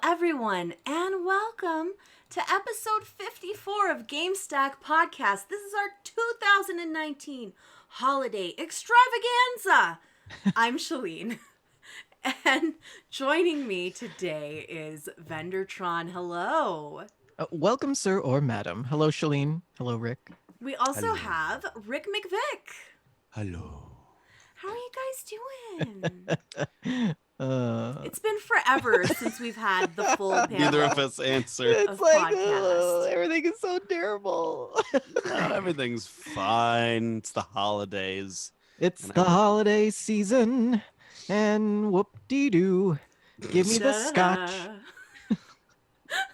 everyone, and welcome to episode 54 of Gamestack Podcast. This is our 2019 holiday extravaganza. I'm Shalene, and joining me today is Vendortron. Hello. Welcome, sir or madam. Hello, Shalene. Hello, Rick. We also Hello. have Rick McVick. Hello. How are you guys doing? Uh, It's been forever since we've had the full panel. Neither of us answer. it's Of like podcast. everything is so terrible. Everything's fine. It's the holidays. It's And the I- holiday season, and whoop-de-doo. Give me the scotch.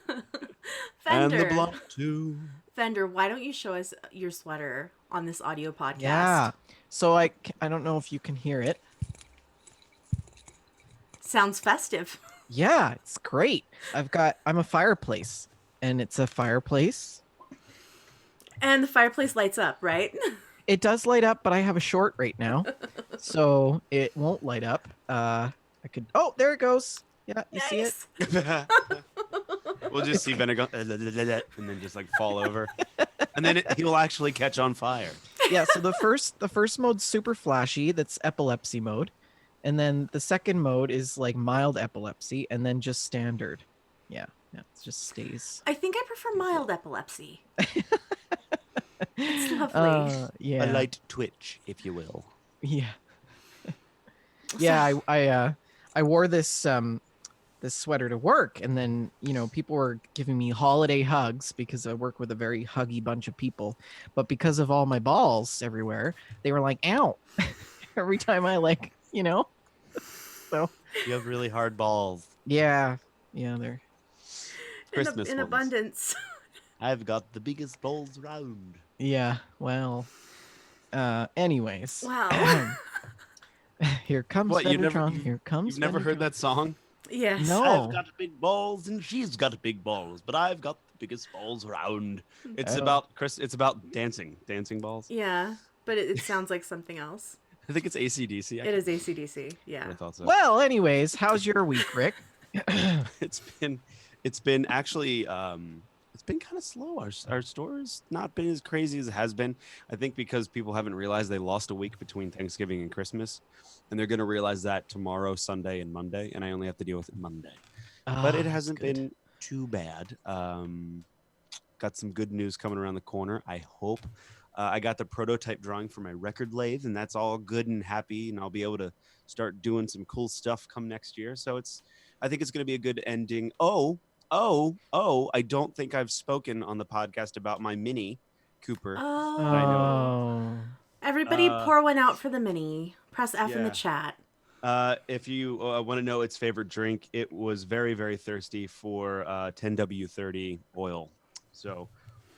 And the Fender. blunt too. Fender, why don't you show us your sweater on this audio podcast? Yeah. So I don't know if you can hear it. Sounds festive. Yeah, it's great. I'm a fireplace, and it's a fireplace. And the fireplace lights up, right? It does light up, but I have a short right now, so it won't light up. I could. Oh, there it goes. Yeah, you see it? We'll just see Vinegar and then just like fall over. And then he'll actually catch on fire. Yeah. So the first mode's super flashy. That's epilepsy mode, and then the second mode is like mild epilepsy, and then just standard. Yeah. It just stays. I think I prefer mild epilepsy. It's lovely. Yeah. A light twitch, if you will. Yeah. Yeah. I wore this sweater to work, and then people were giving me holiday hugs because I work with a very huggy bunch of people, but because of all my balls everywhere, they were like, ow. Every time I so You have really hard balls. yeah they're Christmas in ones. abundance. I've got the biggest balls round. yeah well anyways. Wow. Here comes What, you've never- Vendortron. Here comes You've never heard Vendortron. that song? Yes. No. I've got big balls and she's got big balls, but I've got the biggest balls round. It's Oh. about It's about dancing balls. Yeah, but it sounds like something else. I think it's AC/DC. It is AC/DC. Yeah. I thought so. Well, anyways, how's your week, Rick? It's been actually it's been kind of slow. Our store has not been as crazy as it has been. I think because people haven't realized they lost a week between Thanksgiving and Christmas, and they're going to realize that tomorrow, Sunday, and Monday, and I only have to deal with it Monday. But Ah, it that's hasn't good. been too bad. Got some good news coming around the corner, I hope. I got the prototype drawing for my record lathe, and that's all good and happy, and I'll be able to start doing some cool stuff come next year. So I think it's going to be a good ending. Oh, I don't think I've spoken on the podcast about my Mini Cooper. Oh. I Oh. Everybody Uh, pour one out for the mini. Press F in the yeah. chat. If you want to know its favorite drink, it was very, very thirsty for 10W30 oil. So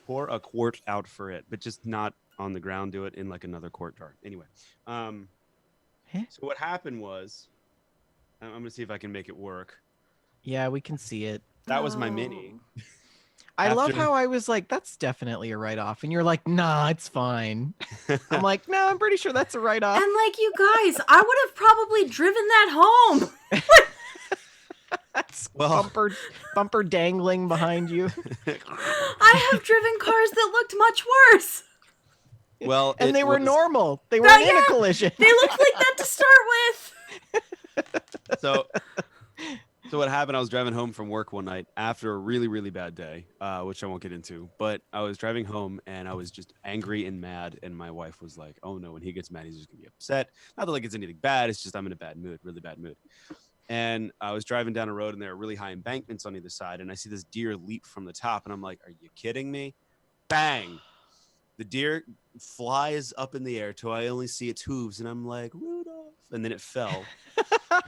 pour a quart out for it, but just not on the ground. Do it in like another quart jar. Anyway, Huh? so what happened was, I'm going to see if I can make it work. Yeah, we can see it. That was my Mini. Oh. I love After- how I was like, that's definitely a write-off. And you're like, nah, it's fine. I'm like, no, I'm pretty sure that's a write-off. And like you guys, I would have probably driven that home. That's Well- bumper dangling behind you. I have driven cars that looked much worse. Well, And it they were was- normal. They Oh, weren't in a yeah. collision. They looked like that to start with. So what happened? I was driving home from work one night after a really, really bad day, which I won't get into. But I was driving home and I was just angry and mad. And my wife was like, "Oh no, when he gets mad, he's just gonna be upset. Not that like it's anything bad. It's just I'm in a bad mood, really bad mood." And I was driving down a road and there are really high embankments on either side. And I see this deer leap from the top, and I'm like, "Are you kidding me?" Bang! The deer flies up in the air till I only see its hooves, and I'm like, "Rudolph!" And then it fell.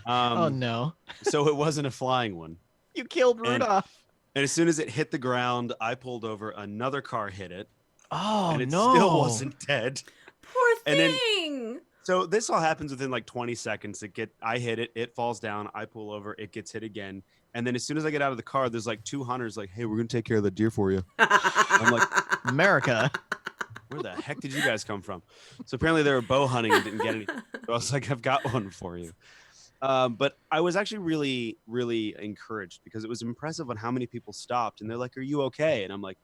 Oh no. So it wasn't a flying one. You killed And- Rudolph. And as soon as it hit the ground, I pulled over. Another car hit it, Oh and it no. still wasn't dead. Poor And then- thing. So this all happens within like 20 seconds. I hit it, it falls down. I pull over, it gets hit again. And then as soon as I get out of the car, there's like two hunters like, "Hey, we're gonna take care of the deer for you." I'm like, America. "Where the heck did you guys come from?" So apparently they were bow hunting and didn't get any. So I was like, "I've got one for you." But I was actually really, really encouraged because it was impressive on how many people stopped and they're like, "Are you okay?" And I'm like,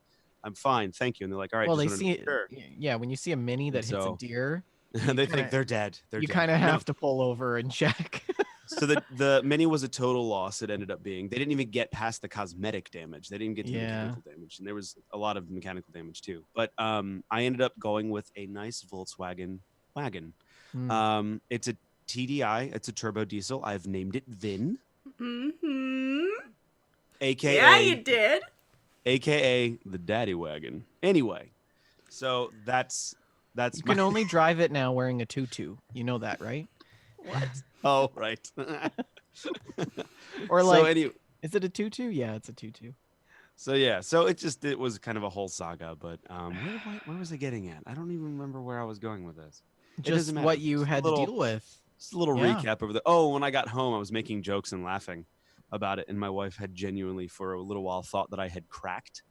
"I'm fine, thank you." And they're like, "All right, Well, just they want to see make it. sure." Yeah, when you see a mini And that hits a so deer, you they kind think of they're dead. They're you dead. kind of No. have to pull over and check. So the mini was a total loss. It ended up being. They didn't even get past the cosmetic damage. They didn't get to the Yeah. mechanical damage, and there was a lot of mechanical damage too. But I ended up going with a nice Volkswagen wagon. Mm. It's a TDI. It's a turbo diesel. I've named it Vin, Mm-hmm. Yeah, aka you did. aka the daddy wagon. Anyway, so that's You my can only drive it now wearing a tutu. You know that, right? What? oh right. Or So like, anyway, is it a tutu? Yeah, it's a tutu. so yeah, so it was kind of a whole saga, but where was I getting at? I don't even remember where I was going with this. It doesn't Just what matter. you had to deal with. Just a little Yeah. recap over the. Oh, when I got home, I was making jokes and laughing about it, and my wife had genuinely for a little while thought that I had cracked,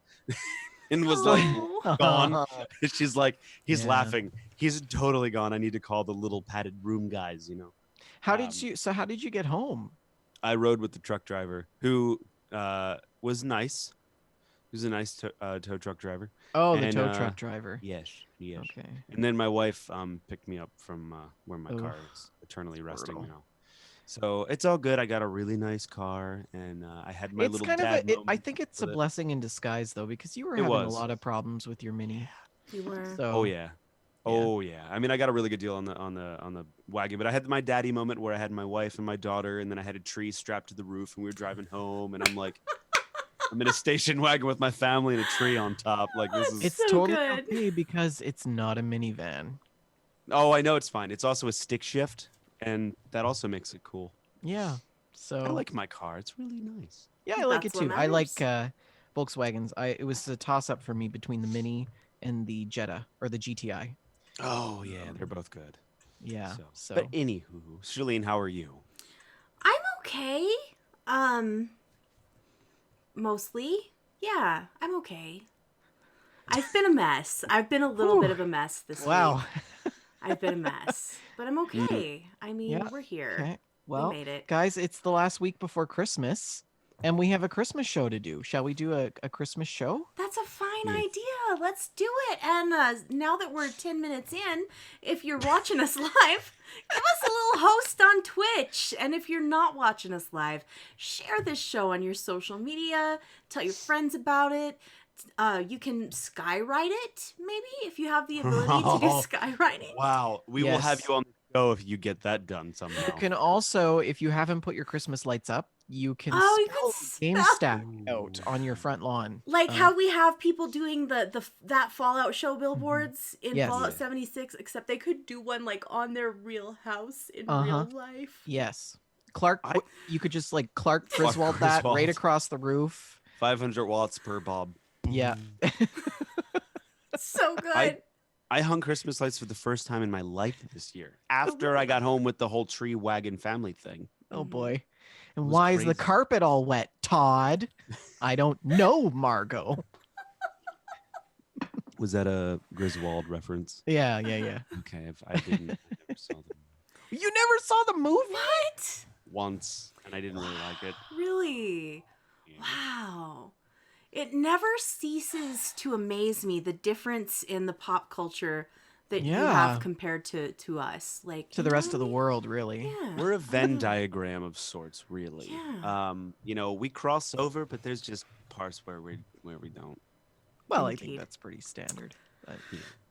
and was like Oh. gone. She's like, he's Yeah. laughing. He's totally gone. I need to call the little padded room guys. You know. How did Um, you? So how did you get home? I rode with the truck driver who was nice. He was a nice tow truck driver. Oh, the And tow truck driver. yes, yes. Okay. And then my wife picked me up from where my Ugh, car is eternally resting brutal. now. So it's all good. I got a really nice car, and I had my It's little kind of dad a. I moment think it's a with it. blessing in disguise though, because you were It having a was. lot of problems with your mini. You were. So. Oh yeah. Oh yeah. I mean, I got a really good deal on the wagon, but I had my daddy moment where I had my wife and my daughter, and then I had a tree strapped to the roof, and we were driving home, and I'm like, I'm in a station wagon with my family and a tree on top. Like this That's is. It's so totally good. okay because it's not a minivan. Oh, I know it's fine. It's also a stick shift, and that also makes it cool. Yeah. I So like my car. It's really nice. yeah, I like it That's what too. I like matters. Volkswagens. It was a toss up for me between the Mini and the Jetta or the GTI. Oh yeah, they're Um, both good. Yeah. But So anywho, Shalene, how are you? I'm okay. Um, mostly. Yeah, I'm okay. I've been a mess. I've been a little bit Whew. of a mess this week. wow. I've been a mess, but I'm Mm. okay. I mean, Yeah, we're here. Okay. We Well, made it. guys, it's the last week before Christmas, and we have a Christmas show to do. Shall we do a Christmas show? That's a fine Mm. idea. Let's do it. And now that we're 10 minutes in, if you're watching us live, give us a little host on Twitch. And if you're not watching us live, share this show on your social media. Tell your friends about it. You can skywrite it, maybe, if you have the ability to do skywriting. Wow, we will have Yes. you on the show if you get that done You somehow. can also, if you haven't put your Christmas lights up, you can Oh, you spell can Gamestack out on your front lawn. Like how we have people doing that Fallout show billboards in Yes. Fallout Yeah. 76, except they could do one like on their real house in Uh-huh. real life. Yes. Clark, I- you could just like Clark Clark Griswold that right Griswold. across the roof. 500 watts per bob. Yeah. So good. I hung Christmas lights for the first time in my life this year after I got home with the whole tree wagon family thing. Oh Mhm. boy. And was why is the crazy. carpet all wet, Todd? I don't know, Margot. Was that a Griswold reference? Yeah, yeah, yeah. Okay, if I didn't, I never saw them You never saw the movie? What? once, and I didn't really like it. Really? Yeah. Wow. It never ceases to amaze me the difference in the pop culture that you Yeah. have compared to us. Like To the rest of the world, really. Yeah. We're a Venn diagram of sorts, really. Yeah. We cross over, but there's just parts where we don't. Well, I think Indeed. that's pretty standard. But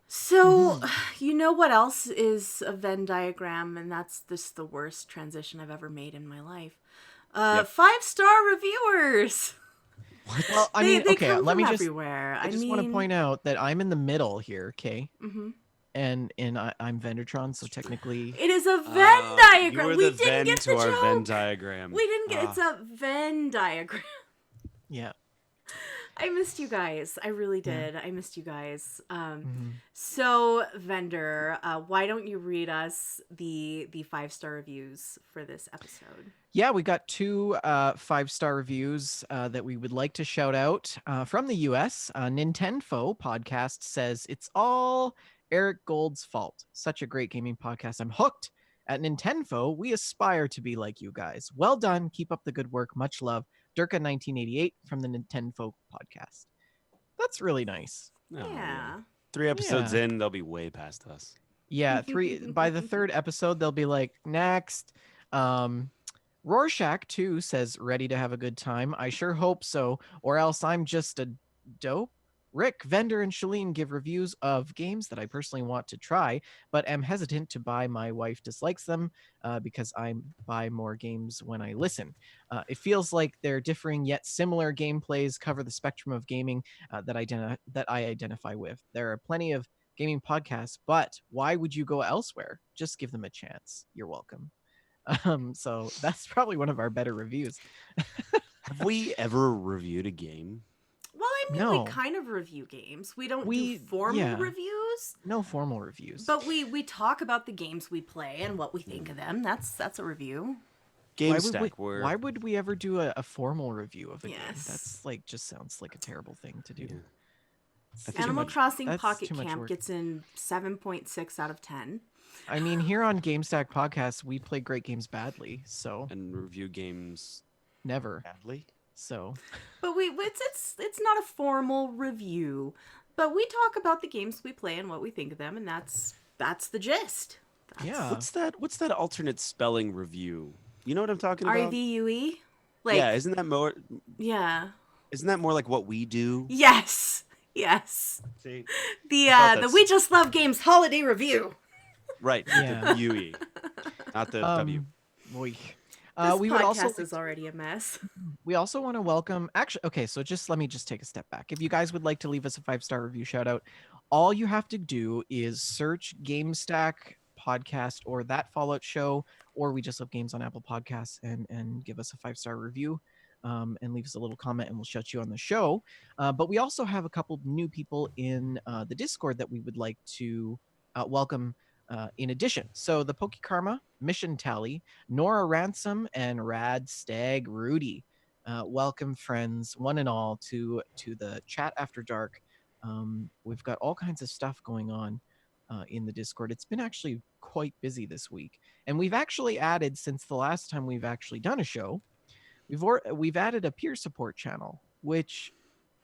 So, you know what else is a Venn diagram, and that's just the worst transition I've ever made in my life. Yep. 5-star reviewers. well, I they, mean, they okay, come let from me just everywhere. I just want to point out that I'm in the middle here, okay? hmm And I'm Vendertron, so technically It is a Venn diagram. You were We the didn't Venn get to the our Venn joke. diagram. We didn't get. It's a Venn diagram. yeah. I missed you guys. I really did. I missed you guys. Mhm. So, Vendor, why don't you read us the 5-star reviews for this episode? Yeah, we got two 5-star reviews that we would like to shout out from the US. Nintendo podcast says, "It's all Eric Gold's fault. Such a great gaming podcast. I'm hooked At Nintenfo, we aspire to be like you guys. Well done. Keep up the good work. Much love. Durka1988 from the Nintenfo podcast. That's really nice. Oh, Yeah. 3 episodes Yeah. in, they'll be way past us. Yeah, by the third episode, they'll be like, next. Rorschach too says, ready to have a good time. I sure hope so, or else I'm just a dope. Rick, Vendor, and Shalene give reviews of games that I personally want to try, but am hesitant to buy. My wife dislikes them because I buy more games when I listen. It feels like their differing yet similar gameplays cover the spectrum of gaming that I identify with. There are plenty of gaming podcasts, but why would you go elsewhere? Just give them a chance. You're welcome. So that's probably one of our better reviews. Have we ever reviewed a game? Well, I mean, No. we kind of review games. We don't We- do formal yeah. reviews, No formal reviews. but we talk about the games we play and what we think of them. That's a review. Gamestack, Why would we ever do a formal review of a game? Yes. That's like just sounds like a terrible thing to do. Yeah. It's That's too Animal much- Crossing that's Pocket too much Camp work. gets in 7.6 out of 10. I mean, here on Gamestack Podcast, we play great games badly, so and review games never. badly. So But it's not a formal review. But we talk about the games we play and what we think of them, and that's the gist. yeah, What's that alternate spelling review? You know what I'm talking about? RVUE? Like yeah, isn't that more like what we do? Yes. Yes. See? The I thought the that's- We Just Love Games holiday review. Right. Yeah. The UE. Not the W. boy. This We podcast would also is already a mess. We also want to welcome okay, so let me just take a step back. If you guys would like to leave us a 5-star review shout out, all you have to do is search GameStack podcast or That Fallout Show, or We Just Love Games on Apple Podcasts and give us a 5-star review. And leave us a little comment and we'll shout you on the show. But we also have a couple new people in the Discord that we would like to welcome in addition. So the Poke Karma, Mission Tally, Nora Ransom, and Rad Stag Rudy. Welcome, friends, one and all, to the Chat After Dark. We've got all kinds of stuff going on in the Discord. It's been actually quite busy this week. And we've actually added, since the last time we've actually done a show, we've added a peer support channel, which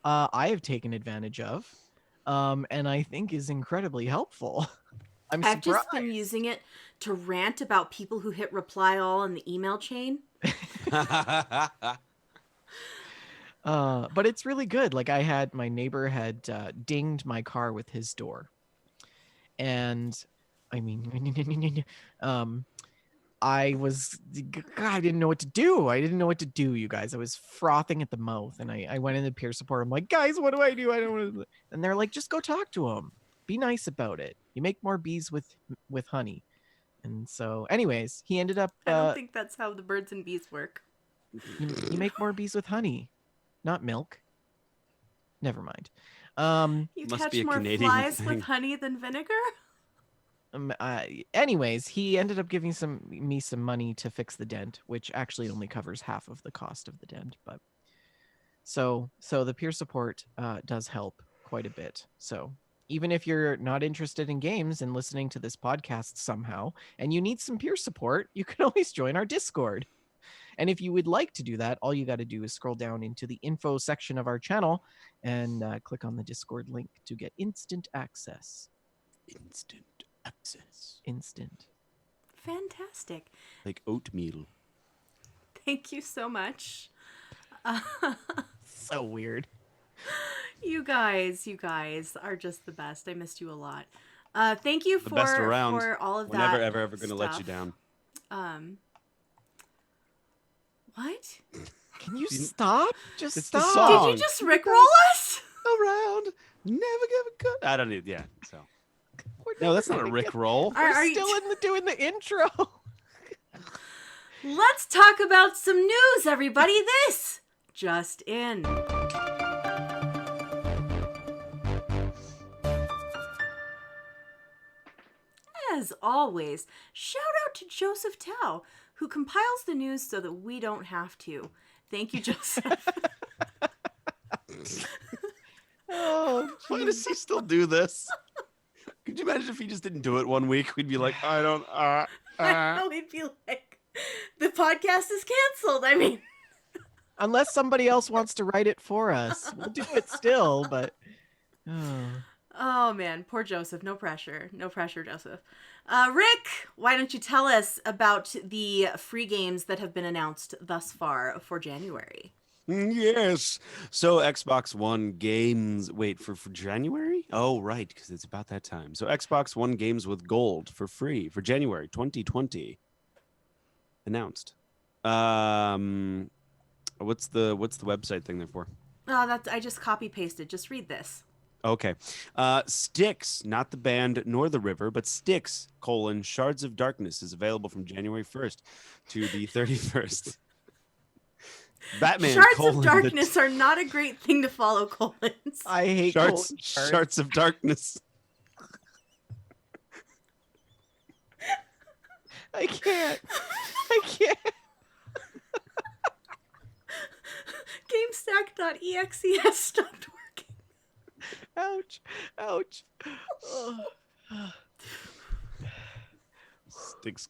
I have taken advantage of, and I think is incredibly helpful. I've surprised. just been using it to rant about people who hit reply all in the email chain. But it's really good. Like my neighbor had dinged my car with his door, and I mean, I didn't know what to do. I didn't know what to do, you guys. I was frothing at the mouth, and I went into peer support. I'm like, guys, what do I do? I don't want to. And they're like, just go talk to him. Be nice about it. You make more bees with honey. And so, anyways, he ended up. I don't think that's how the birds and bees work. You make more bees with honey, not milk. Never mind. You Must catch be a more Canadian flies thing. with honey than vinegar? Anyways, he ended up giving me some money to fix the dent, which actually only covers half of the cost of the dent. But so the peer support does help quite a bit. So even if you're not interested in games and listening to this podcast somehow, and you need some peer support, you can always join our Discord. And if you would like to do that, all you got to do is scroll down into the info section of our channel and click on the Discord link to get instant access. Instant access. Instant. Fantastic. Like oatmeal. Thank you so much. So weird. You guys are just the best. I missed you a lot. Thank you The for best around. for all of We're that. never, ever going to let you stuff. down. What? Can you stop? Just It's the stop. song. Did you just rickroll us? Around. Never give a good. I don't need. Yeah. So. No, that's not a Rick roll. Are We're you- still doing the intro. Let's talk about some news, everybody. This just in. As always, shout out to Joseph Tao, who compiles the news so that we don't have to. Thank you, Joseph. Oh, Why does he still do this? Could you imagine if he just didn't do it one week? We'd be like, I don't. I know we'd be like, the podcast is canceled. I mean, Unless somebody else wants to write it for us, we'll do it still. But oh man, poor Joseph. No pressure. No pressure, Joseph. Rick, why don't you tell us about the free games that have been announced thus far for January? Yes. So Xbox One games. Wait for January? Oh, right, because it's about that time. So Xbox One games with gold for free for January 2020 announced. What's the website thing there for? Oh, that's I just copy pasted. Just read this. Okay. Styx, not the band nor the river, but Styx, Shards of Darkness is available from January 1st to the 31st. Batman, Shards of Darkness are not a great thing to follow colons. I hate Shards of Darkness. I can't. I can't. Gamestack.exe has stopped working. Ouch. Ouch. Styx,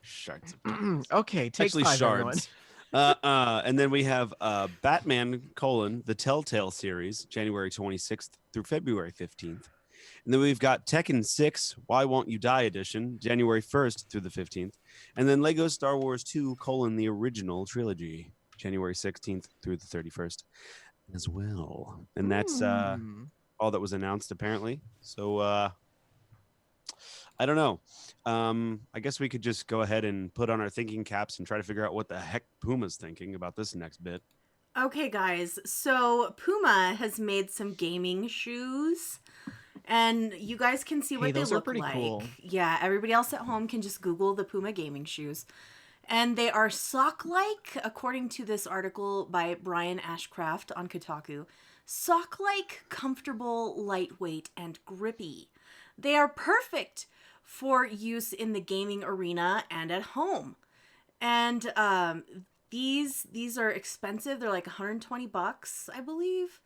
Shards of Darkness. Okay, take Actually, five, Shards. And then we have Batman, the Telltale series, January 26th through February 15th. And then we've got Tekken 6, Why Won't You Die edition, January 1st through the 15th. And then Lego Star Wars 2, the original trilogy, January 16th through the 31st as well. And that's all that was announced, apparently. So I don't know. I guess we could just go ahead and put on our thinking caps and try to figure out what the heck Puma's thinking about this next bit. Okay, guys. So Puma has made some gaming shoes. And you guys can see what they those look are pretty like. cool. Yeah, everybody else at home can just Google the Puma gaming shoes. And they are sock-like, according to this article by Brian Ashcraft on Kotaku. Sock-like, comfortable, lightweight, and grippy. They are perfect for use in the gaming arena and at home. And these are expensive. They're like $120, I believe.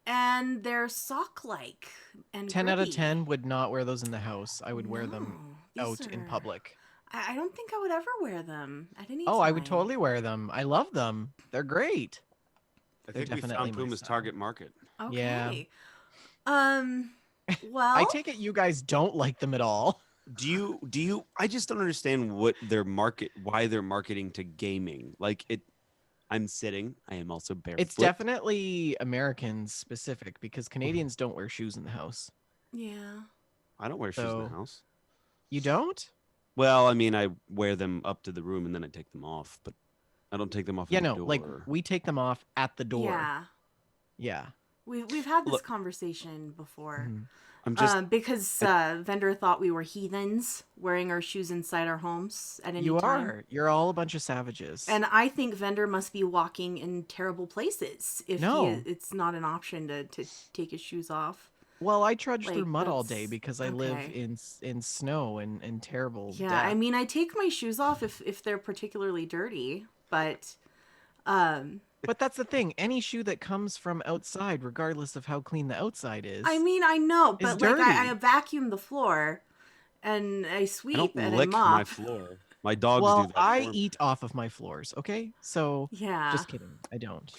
And they're sock-like and 10 out of grippy. 10 would not wear those in the house. I would wear them these out in are- public. I don't think I would ever wear them at any time. Oh, I would totally wear them. I love them. They're great. I They're think we definitely found my Puma's style. target market. Okay. Yeah. Well, I take it you guys don't like them at all. Do you I just don't understand why they're marketing to gaming. Like I'm sitting, I am also barefoot. It's definitely American specific because Canadians don't wear shoes in the house. yeah. I don't wear shoes in the house. You don't? Well, I mean, I wear them up to the room and then I take them off, but I don't take them off at the door. Like we take them off at the door. Yeah. Yeah. We've had this Look, conversation before. Mhm. I'm just because Vendor thought we were heathens wearing our shoes inside our homes at any You time. are. You're all a bunch of savages. And I think Vendor must be walking in terrible places if it's not an option to take his shoes off. Well, I trudge Like, through mud all that's- day because I live okay. in snow and terrible Yeah, death. I mean, I take my shoes off if they're particularly dirty, but But that's the thing. Any shoe that comes from outside, regardless of how clean the outside is. I mean, I know, It's but like I dirty. vacuum the floor and I I sweep don't and I lick mop. my floor. My dogs well, do that. I for me. eat off of my floors, okay? So, Yeah. just kidding. I don't.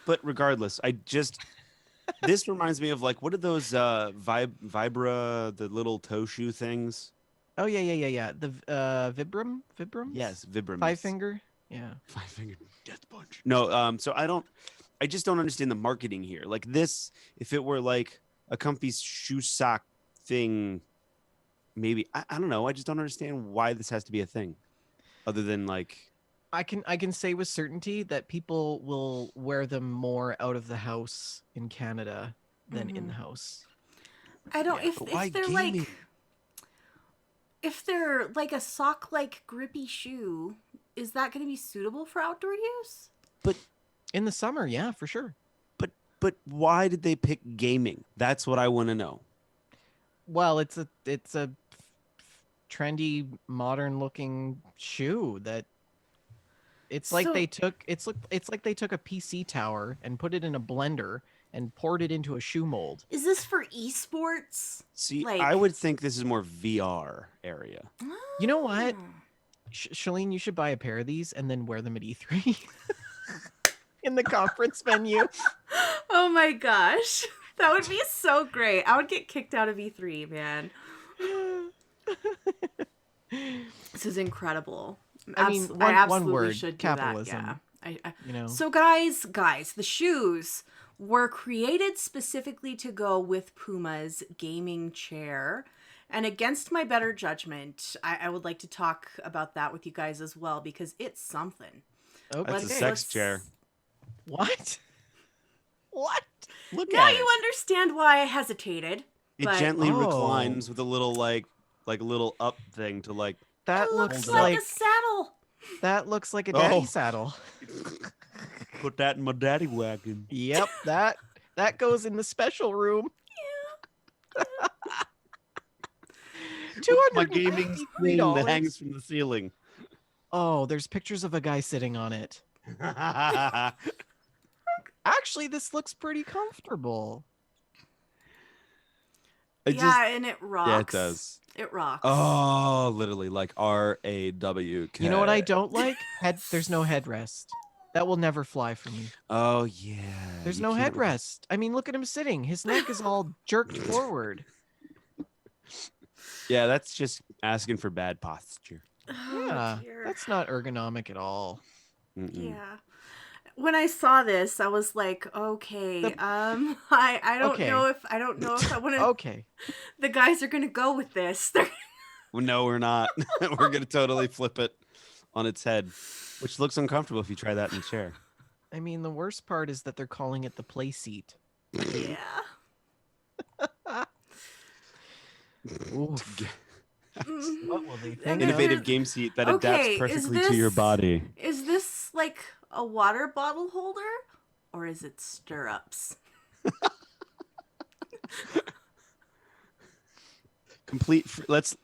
But regardless, this reminds me of like what are those Vibra, the little toe shoe things? Oh, yeah. The Vibram? Yes, Vibram. Five finger? Yeah. 5-finger death punch. No, so I just don't understand the marketing here. Like this, if it were like a comfy shoe sock thing, maybe I don't know. I just don't understand why this has to be a thing, other than like I can say with certainty that people will wear them more out of the house in Canada than in the house. I don't but why if they're gaming? like if they're like a sock like grippy shoe, is that going to be suitable for outdoor use? But In the summer, yeah, for sure. but why did they pick gaming? That's what I want to know. Well, it's a trendy, modern looking shoe that it's like So- they took a PC tower and put it in a blender and poured it into a shoe mold. Is this for esports? See, Like- I would think this is more VR area. You know what? Oh. Shalene, you should buy a pair of these and then wear them at E3 in the conference venue. Oh my gosh. That would be so great. I would get kicked out of E3, man. This is incredible. I mean, I one absolutely word, should capitalism. do that. Yeah. You know, So guys, the shoes were created specifically to go with Puma's gaming chair. And against my better judgment, I would like to talk about that with you guys as well, because it's something. okay. That's a sex chair. What? What? Look Now at you it. understand why I hesitated. It But gently Oh. reclines with a little like a little up thing to like. That it looks looks hold it like like a saddle. that looks like a daddy Oh. saddle. Put that in my daddy wagon. Yep, that goes in the special room. My gaming thing that $253. hangs from the ceiling. Oh, there's pictures of a guy sitting on it. Actually, this looks pretty comfortable. And it rocks. Yeah, it does. It rocks. Oh, literally like RAWK. You know what I don't like? There's no headrest. That will never fly for me. Oh yeah. There's you no can't really- headrest. I mean, look at him sitting. His neck is all jerked forward. Yeah, that's just asking for bad posture. Oh, Yeah, dear. that's not ergonomic at all. Mm-mm. Yeah. When I saw this, I was like, okay, The- I don't Okay. know if I want to. Okay. The guys are gonna go with this. They're Well, no, we're not. We're gonna totally flip it on its head, which looks uncomfortable if you try that in a chair. I mean, the worst part is that they're calling it the play seat. yeah. Oof. Mm. What will they think? And then of? Innovative game seat that Okay, adapts is perfectly to your this- body. Is this like a water bottle holder, or is it stirrups?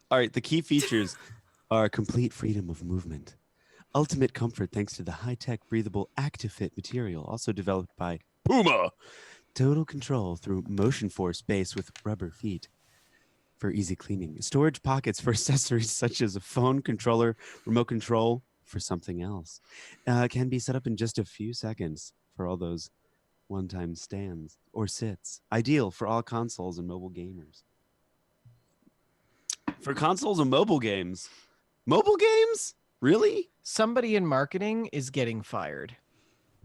All right, the key features are complete freedom of movement, ultimate comfort thanks to the high-tech breathable ActiveFit material, also developed by Puma. Total control through motion force base with rubber feet for easy cleaning. Storage pockets for accessories such as a phone controller, remote control for something else. Can be set up in just a few seconds for all those one-time stands or sits. Ideal for all consoles and mobile gamers. For consoles and mobile games? Mobile games? Really? Somebody in marketing is getting fired.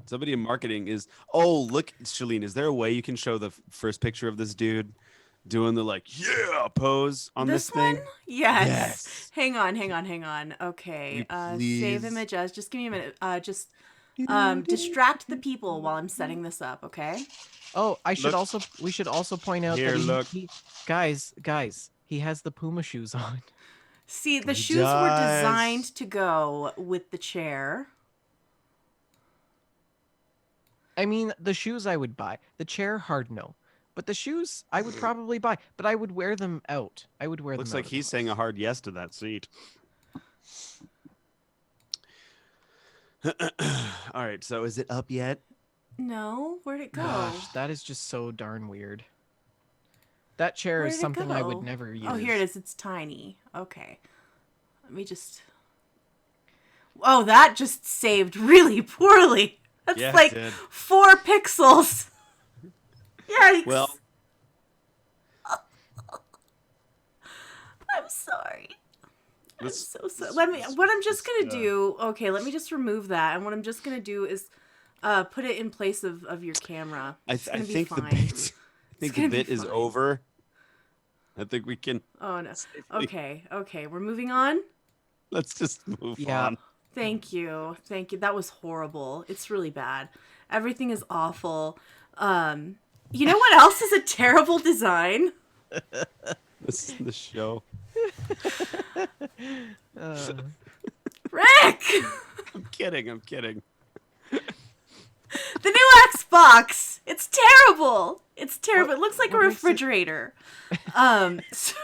Somebody in marketing is. Oh, look, Shalene, is there a way you can show the first picture of this dude doing the like, yeah, pose on this thing? one? Yes. Yes. Hang on. Okay. Will you Save please? images. Just give me a minute. Just distract the people while I'm setting this up, okay? Oh, Look. we should also point out Here, that look. guys, he has the Puma shoes on. See, the He shoes were does. designed to go with the chair. I mean, the shoes I would buy. The chair, hard no. But the shoes I would probably buy, but I would wear them out. I would wear Looks them like out he's saying a hard yes to that seat. All right, so is it up yet? No, where'd it go? Gosh, that is just so darn weird. That chair Where is did it something I go? would never use. Oh, here it is. It's tiny. Okay. Let me just. Oh, that just saved really poorly. That's Yeah, it like did. 4 pixels. Yikes. Well, I'm sorry. I'm Let's- so sorry. let's- What I'm just let's, gonna do. Okay, let me just remove that, and what I'm just gonna do is, put it in place of your camera. I It's gonna be think the fine. bit, I think the gonna be bit is fine. over. I think we can. Oh no. safely- Okay, we're moving on. Let's just move Yeah. on. Thank you. That was horrible. It's really bad. Everything is awful. You know what else is a terrible design? This is the show. Uh, Rick! I'm kidding. The new Xbox! It's terrible! It's terrible. It looks like a what makes it- refrigerator. So,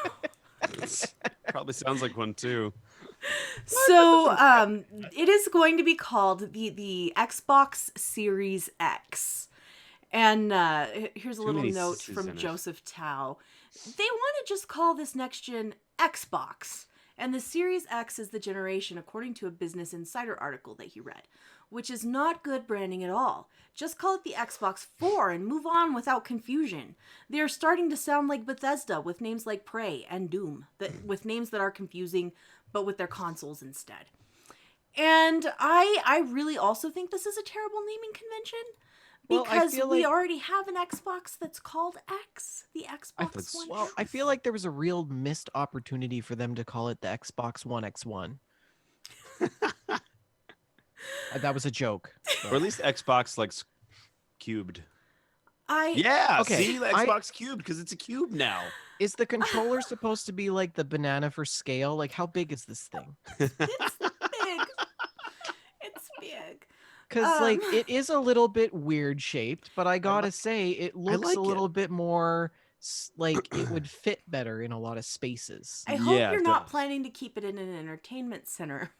Probably sounds like one too. it is going to be called the Xbox Series X. And here's a Too little many note S's from in it. Joseph Tao. They want to just call this next gen Xbox. And the Series X is the generation, according to a Business Insider article that he read, which is not good branding at all. Just call it the Xbox 4 and move on without confusion. They are starting to sound like Bethesda with names like Prey and Doom, with names that are confusing, but with their consoles instead. And I really also think this is a terrible naming convention. Well, I Because feel we like- already have an Xbox that's called X, the Xbox One Well, X. I feel like there was a real missed opportunity for them to call it the Xbox One X1. That was a joke. Or at least Xbox like cubed. I Yeah, Okay, see the Xbox cubed because it's a cube now. Is the controller supposed to be like the banana for scale? Like, how big is this thing? It's big. It's big. Because like it is a little bit weird shaped, but I gotta say it looks like a it. little bit more like it would fit better in a lot of spaces. I Yeah, hope you're it not does. planning to keep it in an entertainment center.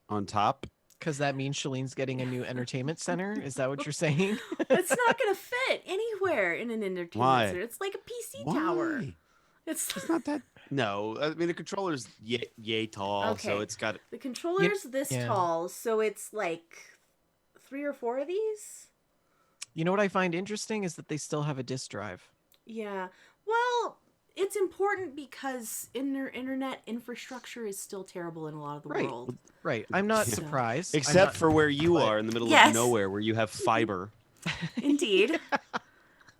On top. Because that means Shalene's getting a new entertainment center. Is that what you're saying? It's not going to fit anywhere in an entertainment Why? center. It's like a PC tower. Why? It's It's not that. No, I mean the controller's yay tall, so Okay. it's got. the controller's this yeah. tall, so it's like 3 or 4 of these. You know what I find interesting is that they still have a disk drive. Yeah. Well, it's important because their internet infrastructure is still terrible in a lot of the Right. world. Right. I'm not Yeah. surprised. I'm Except not- for where you but- are in the middle Yes. of nowhere, where you have fiber. Indeed.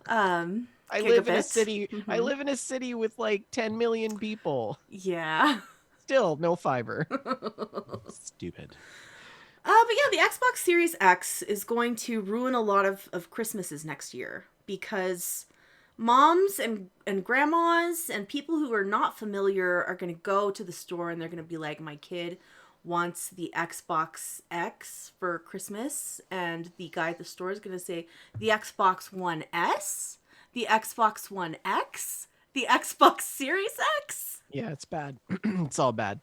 I live in a gigabits. city. I Mhm. live in a city with like 10 million people. Yeah. Still no fiber. Stupid. But yeah, the Xbox Series X is going to ruin a lot of Christmases next year because moms and grandmas and people who are not familiar are going to go to the store and they're going to be like, my kid wants the Xbox X for Christmas. And the guy at the store is going to say, the Xbox One S, the Xbox One X, the Xbox Series X. Yeah, it's bad. It's all bad.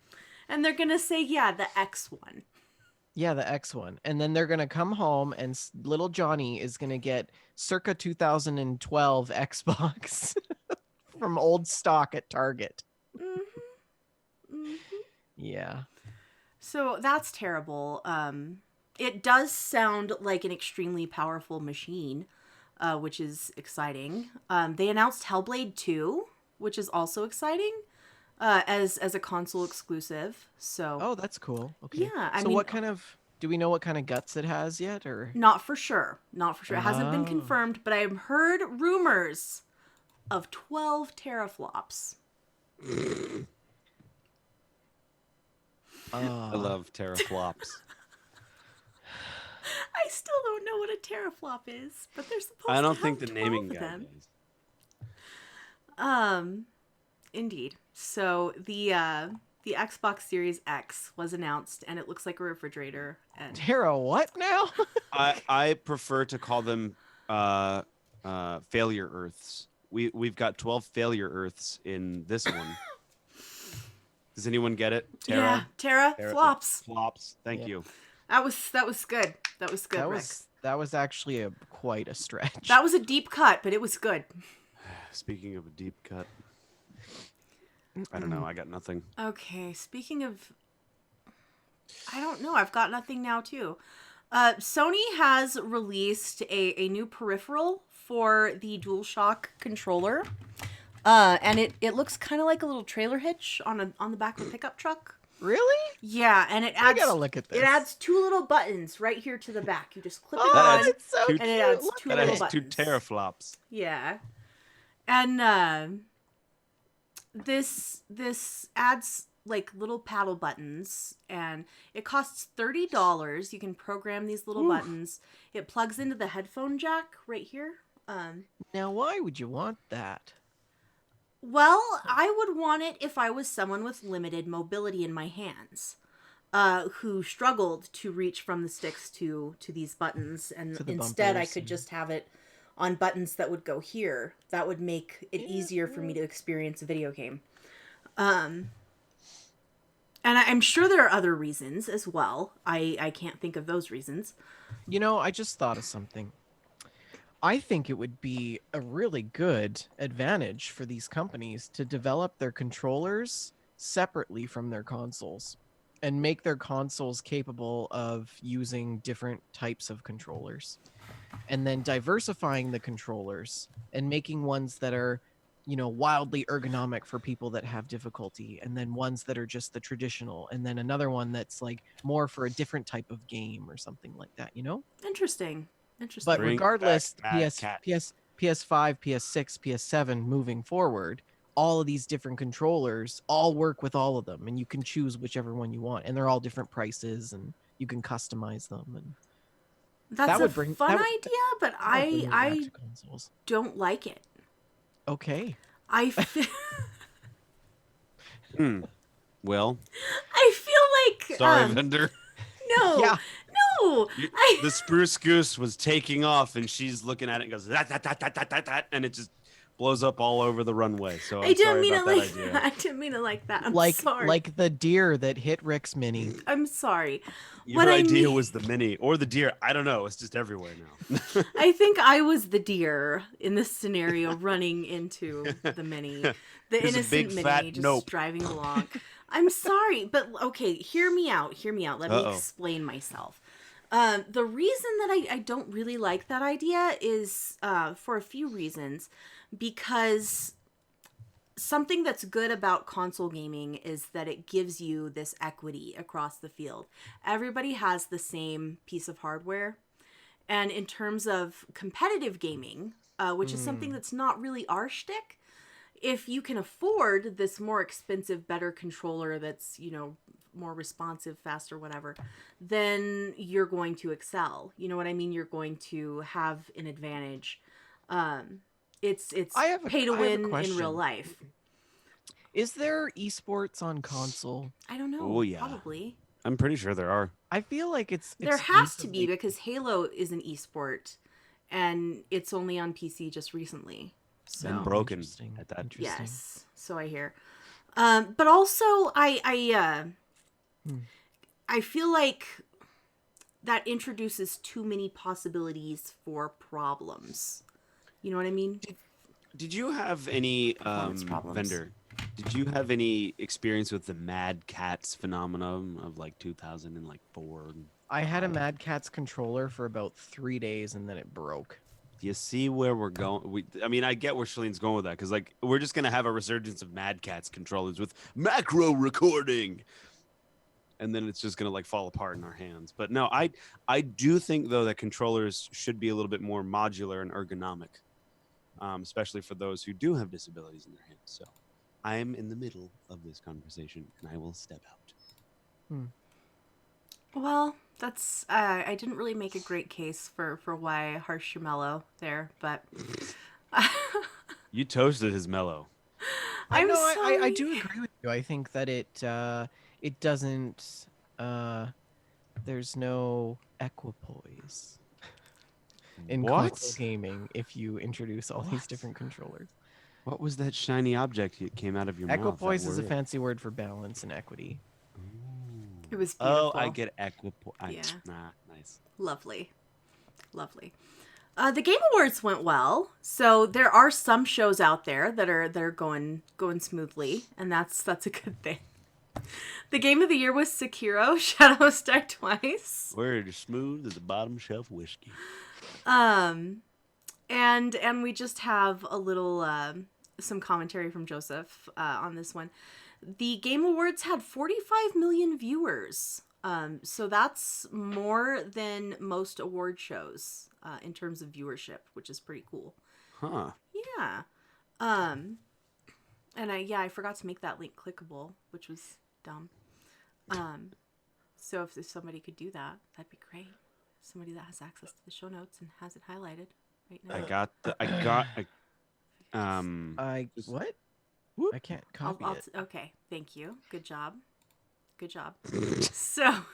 And they're going to say, yeah, the X one. Yeah, the X one. And then they're going to come home and little Johnny is going to get circa 2012 Xbox from old stock at Target. Mm-hmm. Mm-hmm. Yeah. So that's terrible. It does sound like an extremely powerful machine, which is exciting. They announced Hellblade 2, which is also exciting, as a console exclusive. So Oh, that's cool. Okay. Yeah, I so mean- what kind of do we know what kind of guts it has yet or not for sure. Not for sure. It hasn't been Oh. confirmed, but I've heard rumors of 12 teraflops. I love teraflops. I still don't know what a teraflop is, but they're supposed I to don't have think the 12 naming of guy them. is. Indeed. So the Xbox Series X was announced, and it looks like a refrigerator. And Tara, what now? I prefer to call them failure Earths. We've got 12 failure Earths in this one. Does anyone get it? yeah, Tara flops. Flops. Thank Yeah. you. That was good. That was good, that Rick. was actually quite a stretch. That was a deep cut, but it was good. Speaking of a deep cut, I don't know. I got nothing. Okay, speaking of, I don't know. I've got nothing now too. Sony has released a new peripheral for the DualShock controller, and it looks kind of like a little trailer hitch on the back of a pickup truck. Really? Yeah, and it I adds gotta look at this. it adds 2 little buttons right here to the back. You just clip it Oh, on. adds it's so two- cute. and it adds Look 2 That little has 2 buttons. teraflops. Yeah. And this adds like little paddle buttons, and it costs $30. You can program these little buttons. It plugs into the headphone jack right here. Now, why would you want that? Well, I would want it if I was someone with limited mobility in my hands, who struggled to reach from the sticks to these buttons, and To the instead I bumpers could and- just have it on buttons that would go here. That would make it easier for me to experience a video game. And I'm sure there are other reasons as well. I can't think of those reasons. You know, I just thought of something. I think it would be a really good advantage for these companies to develop their controllers separately from their consoles and make their consoles capable of using different types of controllers, and then diversifying the controllers and making ones that are, wildly ergonomic for people that have difficulty, and then ones that are just the traditional, and then another one that's like more for a different type of game or something like that. Interesting. But Bring Interesting. back regardless, Mad Cat. PS5, PS6, PS7 moving forward, all of these different controllers all work with all of them, and you can choose whichever one you want, and they're all different prices, and you can customize them, and That's that a would bring fun that would, idea, but that would bring me back I to consoles. don't like it. Okay. I feel, Well, I feel like sorry, vendor. no, Yeah. no. You- I the spruce goose was taking off, and she's looking at it and goes that, and it just blows up all over the runway. So I'm I didn't sorry mean it about that like idea. that. I didn't mean it like that. I'm like sorry. like the deer that hit Rick's mini. I'm sorry. Your What I idea mean- was the mini or the deer. I don't know. It's just everywhere now. I think I was the deer in this scenario running into the mini. The Here's a innocent big, mini fat just nope. driving along. I'm sorry, but okay, hear me out. Hear me out. Let me Uh-oh. explain myself. The reason that I don't really like that idea is for a few reasons. Because something that's good about console gaming is that it gives you this equity across the field. Everybody has the same piece of hardware. And in terms of competitive gaming, which is something that's not really our shtick, if you can afford this more expensive, better controller that's, more responsive, faster, whatever, then you're going to excel. You know what I mean? You're going to have an advantage. It's pay to I have a win in question. real life. Is there esports on console? I don't know. Oh, yeah. Probably. I'm pretty sure there are. I feel like it's There has to be exclusively- because Halo is an esport and it's only on PC just recently. So And broken interesting, at that. interesting. yes, so I hear. But also I feel like that introduces too many possibilities for problems. You know what I mean? Did you have any Performance problems. vendor? Did you have any experience with the Mad Cats phenomenon of like 2004? I had a Mad Catz controller for about 3 days, and then it broke. Do you see where we're going? I mean, I get where Shalene's going with that because like we're just gonna have a resurgence of Mad Catz controllers with macro recording, and then it's just gonna like fall apart in our hands. But no, I do think though that controllers should be a little bit more modular and ergonomic, especially for those who do have disabilities in their hands. So I am in the middle of this conversation, and I will step out. Well, that's I didn't really make a great case for why harsh your mellow there, but You toasted his mellow. I'm No, I sorry. do agree with you. I think that it doesn't there's no equipoise in console gaming if you introduce all these different controllers. What was that shiny object that came out of your mouth? that Equipoise is a word? fancy word for balance and equity. It was Oh, beautiful. I get equipoise. Yeah. Nah, nice. Lovely. Lovely. The Game Awards went well, so there are some shows out there that are going smoothly, and that's a good thing. The game of the year was Sekiro: Shadows Die Twice. Word smooth as a bottom shelf whiskey. And we just have a little some commentary from Joseph on this one. The Game Awards had 45 million viewers. So that's more than most award shows in terms of viewership, which is pretty cool. Huh. Yeah. And I forgot to make that link clickable, which was dumb. So if somebody could do that, that'd be great. Somebody that has access to the show notes and has it highlighted right now. Just- What? Whoop. I can't copy it. Okay, thank you. Good job. So,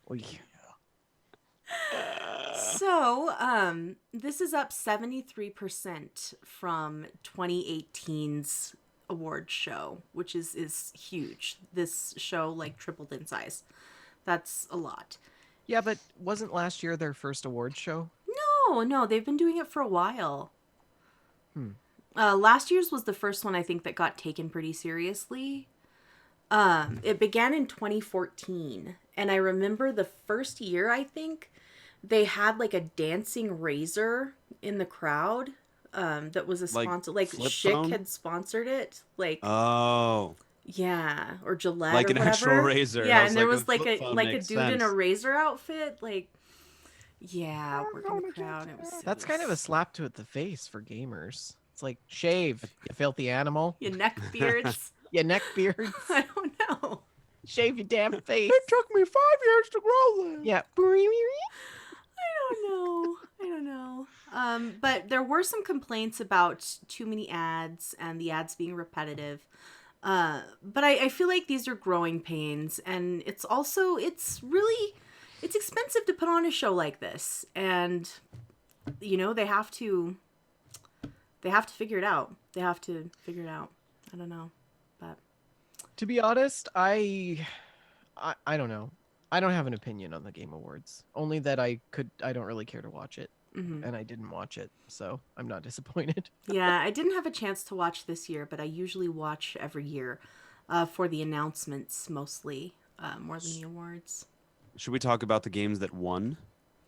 Oh, yeah. this is up 73% from 2018's award show, which is huge. This show like tripled in size. That's a lot. Yeah, but wasn't last year their first award show? No, they've been doing it for a while. Hmm. Last year's was the first one I think that got taken pretty seriously. It began in 2014, and I remember the first year, I think, they had like a dancing razor in the crowd. That was a Like sponsor. Like flip Schick phone? had sponsored it. Like Oh, yeah, or Gillette like or an actual whatever. razor. I Yeah, was and there like, a was flip phone like a makes dude in a sense. razor outfit. Like yeah, working the crowd. It That's kind of a was slap to the face for gamers. It's like, shave, you filthy animal. your neck beards. You neck beards. I don't know. Shave your damn face. It took me 5 years to grow this. Yeah. I don't know. But there were some complaints about too many ads and the ads being repetitive. But I feel like these are growing pains, and it's expensive to put on a show like this, and they have to figure it out. They have to figure it out. I don't know, but To be honest, I don't know. I don't have an opinion on the Game Awards. Only that I don't really care to watch it, mhm. and I didn't watch it, so I'm not disappointed. Yeah, I didn't have a chance to watch this year, but I usually watch every year for the announcements mostly, more than the awards. Should we talk about the games that won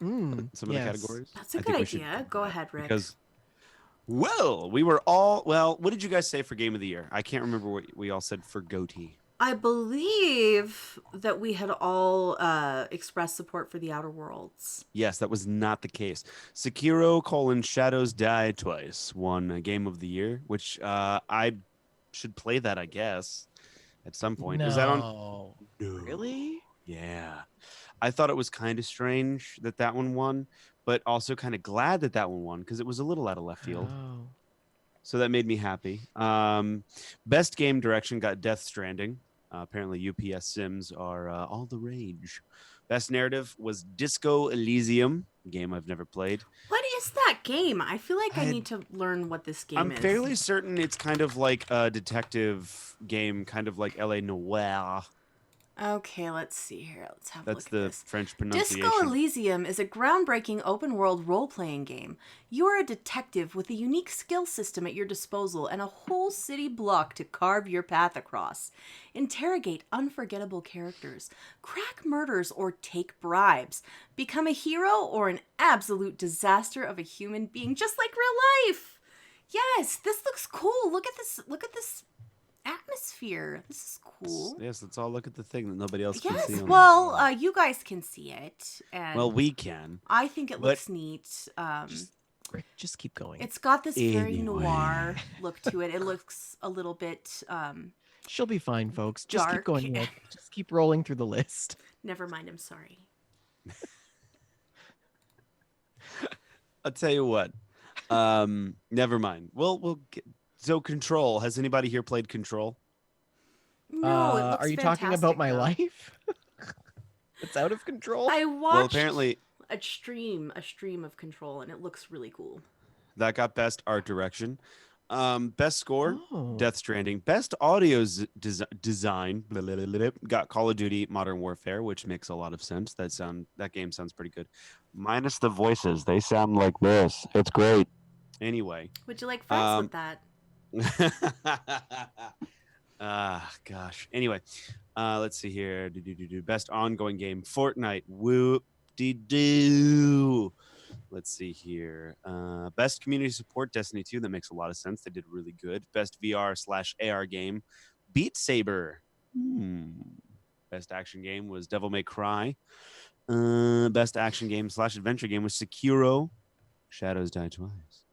some of the Yes. categories? That's a I good think we should idea. cover Go that ahead, Rick. Because, well, we were all, well, what did you guys say for Game of the Year? I can't remember what we all said for GOTY. I believe that we had all expressed support for the Outer Worlds. Yes, that was not the case. Sekiro: Shadows Die Twice won a Game of the Year, which I should play that, I guess, at some point. No. Is that on? No. Really? Yeah. I thought it was kind of strange that that one won, but also kind of glad that that one won because it was a little out of left field. Oh. So that made me happy. Best game direction got Death Stranding. Apparently, UPS Sims are all the rage. Best narrative was Disco Elysium, a game I've never played. What is that game? I feel like I I- need to learn what this game I'm is. fairly certain it's kind of like a detective game, kind of like LA Noire. Okay, let's see here. Let's have a That's look the at this. French pronunciation. Disco Elysium is a groundbreaking open world role playing game. You are a detective with a unique skill system at your disposal and a whole city block to carve your path across. Interrogate unforgettable characters, crack murders, or take bribes. Become a hero or an absolute disaster of a human being, just like real life. Yes, this looks cool. Look at this. Look at this atmosphere. This is cool. Yes, let's all look at the thing that nobody else can Yes, see. well, you guys can see it, and Well, we can. I think it but- looks neat. Rick, just keep going. It's got this very Anyway. noir look to it. It looks a little bit. She'll be fine, folks. Just keep Dark. going, Rick. Just keep rolling through the list. Never mind. I'm sorry. I'll tell you what. Never mind. We'll get, so Control. Has anybody here played Control? No, it looks are you talking about fantastic, my though. life? It's out of control. I watched Well, apparently a stream of Control, and it looks really cool. that got best art direction. Best score, Oh. Death Stranding. Best audio design, blah, blah, blah, blah, got Call of Duty Modern Warfare, which makes a lot of sense. That game sounds pretty good. Minus the voices, they sound like this. It's great. Anyway. Would you like fries with that? Gosh. Anyway, let's see here. Best ongoing game, Fortnite. Whoop de doo. Let's see here. Best community support, Destiny 2. That makes a lot of sense. They did really good. Best VR/AR game, Beat Saber. Best action game was Devil May Cry. Best action game/adventure game was Sekiro: Shadows Die Twice.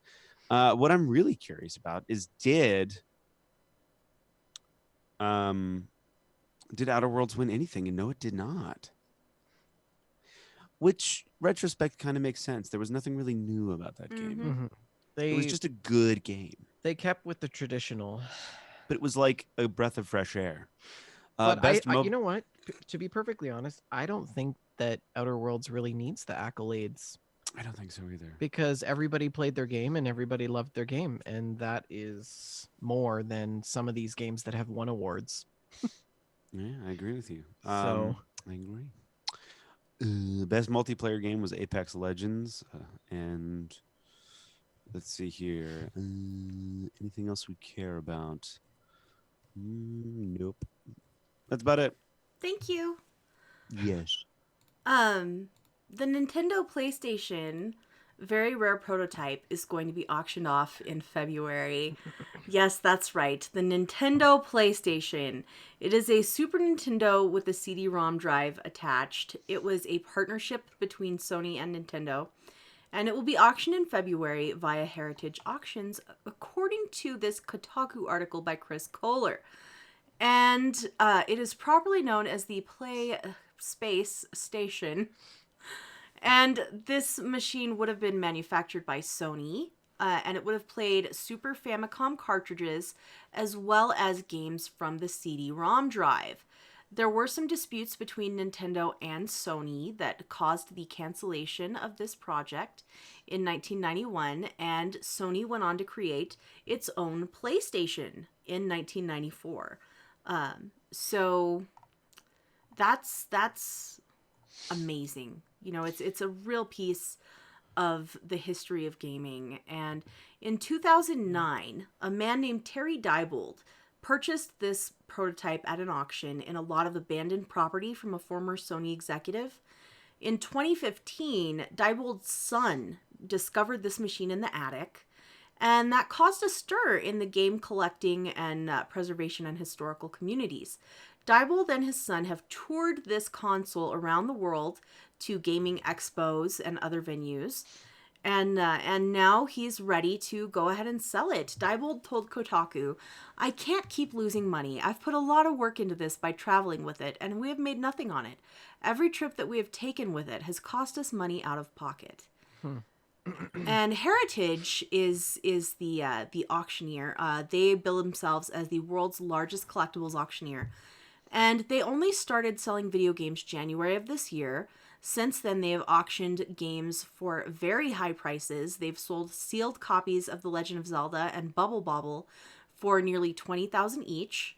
What I'm really curious about is did Outer Worlds win anything? And no, it did not. Which retrospect kind of makes sense. There was nothing really new about that game. Mhm. It was just a good game, They kept with the traditional. but it was like a breath of fresh air. But Best you know what? To be perfectly honest, I don't think that Outer Worlds really needs the accolades I don't think so either. because everybody played their game and everybody loved their game, and that is more than some of these games that have won awards. Yeah, I agree with you. So- I agree. Best multiplayer game was Apex Legends, and let's see here. Anything else we care about? Nope. That's about it. Thank you. Yes. The Nintendo PlayStation very rare prototype is going to be auctioned off in February. Yes, that's right. The Nintendo PlayStation. It is a Super Nintendo with a CD-ROM drive attached. It was a partnership between Sony and Nintendo, and it will be auctioned in February via Heritage Auctions, according to this Kotaku article by Chris Kohler. And it is properly known as the Play Space Station. And this machine would have been manufactured by Sony, and it would have played Super Famicom cartridges as well as games from the CD-ROM drive. There were some disputes between Nintendo and Sony that caused the cancellation of this project in 1991, and Sony went on to create its own PlayStation in 1994. So that's amazing. You know, it's a real piece of the history of gaming. And in 2009, a man named Terry Diebold purchased this prototype at an auction in a lot of abandoned property from a former Sony executive. In 2015, Diebold's son discovered this machine in the attic, and that caused a stir in the game collecting and preservation and historical communities. Diebold and his son have toured this console around the world to gaming expos and other venues, and now he's ready to go ahead and sell it. Diebold told Kotaku, "I can't keep losing money. I've put a lot of work into this by traveling with it, and we have made nothing on it. Every trip that we have taken with it has cost us money out of pocket." And Heritage is the auctioneer. They bill themselves as the world's largest collectibles auctioneer. And they only started selling video games January of this year. Since then, they have auctioned games for very high prices. They've sold sealed copies of The Legend of Zelda and Bubble Bobble for nearly $20,000 each.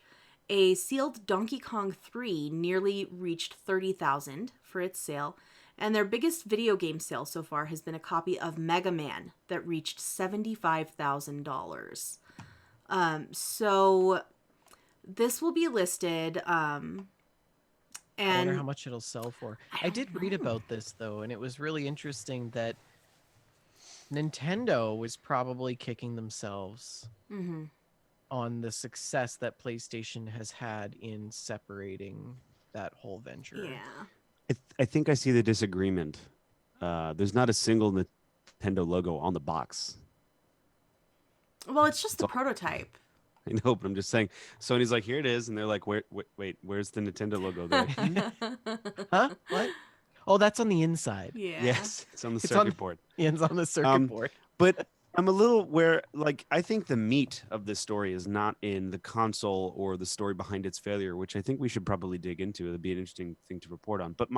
A sealed Donkey Kong 3 nearly reached $30,000 for its sale. And their biggest video game sale so far has been a copy of Mega Man that reached $75,000. So this will be listed. And I wonder how much it'll sell for. I did read about this, though, and it was really interesting that Nintendo was probably kicking themselves on the success that PlayStation has had in separating that whole venture. Yeah. I think I see the disagreement. There's not a single Nintendo logo on the box. Well, it's just the prototype. I know, but I'm just saying. Sony's like, here it is, and they're like, wait, where's the Nintendo logo there? Huh? What? Oh, that's on the inside. Yeah. Yes, it's on the circuit board. Yeah, it's on the circuit board. But I'm a little I think the meat of this story is not in the console or the story behind its failure, which I think we should probably dig into. It'd be an interesting thing to report on. But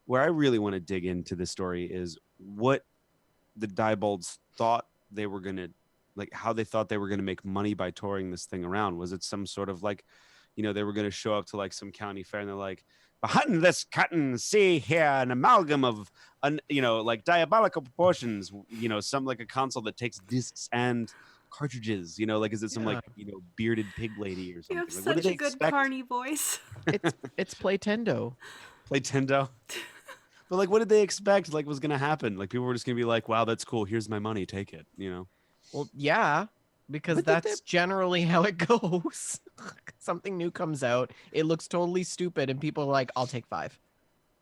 where I really want to dig into this story is what the Diebolds thought they were going to, like how they thought they were going to make money by touring this thing around. Was it some sort of like, they were going to show up to like some county fair and they're like, behind this curtain, see here an amalgam of, like diabolical proportions, some like a console that takes discs and cartridges, like, is it some like, bearded pig lady or something? You have Like, what such did a they good expect? carny voice. It's Playtendo. Playtendo. But like, what did they expect? Like, was going to happen? Like, people were just going to be like, wow, that's cool. Here's my money. Take it, Well, yeah, because that's generally how it goes. Something new comes out, it looks totally stupid, and people are like, I'll take 5.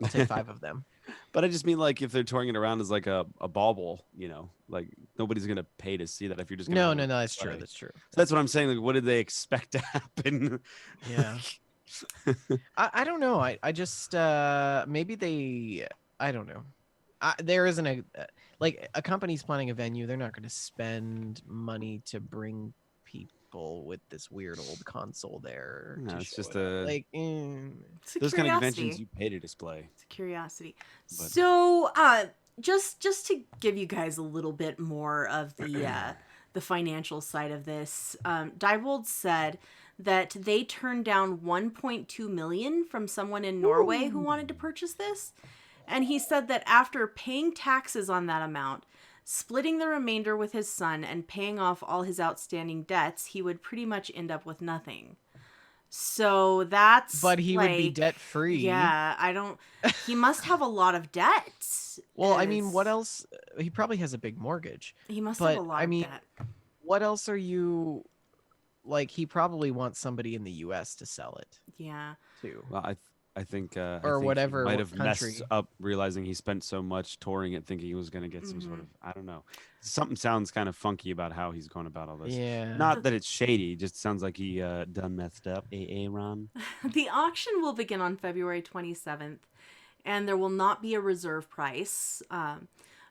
I'll take 5 of them. But I just mean, like, if they're touring it around as like a bauble, like nobody's going to pay to see that if you're just No, gonna that's true. That's true. So that's what I'm saying. Like, what did they expect to happen? Yeah. I don't know. I just, maybe they, I don't know. There isn't like a company's planning a venue. They're not going to spend money to bring people with this weird old console there. No, to it's show just it. a like those kind of conventions you pay to display. It's a curiosity. But- So, just to give you guys a little bit more of the financial side of this, Diebold said that they turned down 1.2 million from someone in Norway who wanted to purchase this. And he said that after paying taxes on that amount, splitting the remainder with his son, and paying off all his outstanding debts, he would pretty much end up with nothing. So that's But he would be like, debt free. yeah, I don't. He must have a lot of debt. Well, I mean, as- what else? He probably has a big mortgage. He must have But a lot I of mean, debt. what else are you like? He probably wants somebody in the U.S. to sell it Yeah. to, Well, I think or he whatever might have country. messed up realizing he spent so much touring it, thinking he was going to get some sort Mhm. of, I don't know. Something sounds kind of funky about how he's going about all this. Yeah. Not that it's shady, just sounds like he done messed up. Ron. The auction will begin on February 27th, and there will not be a reserve price.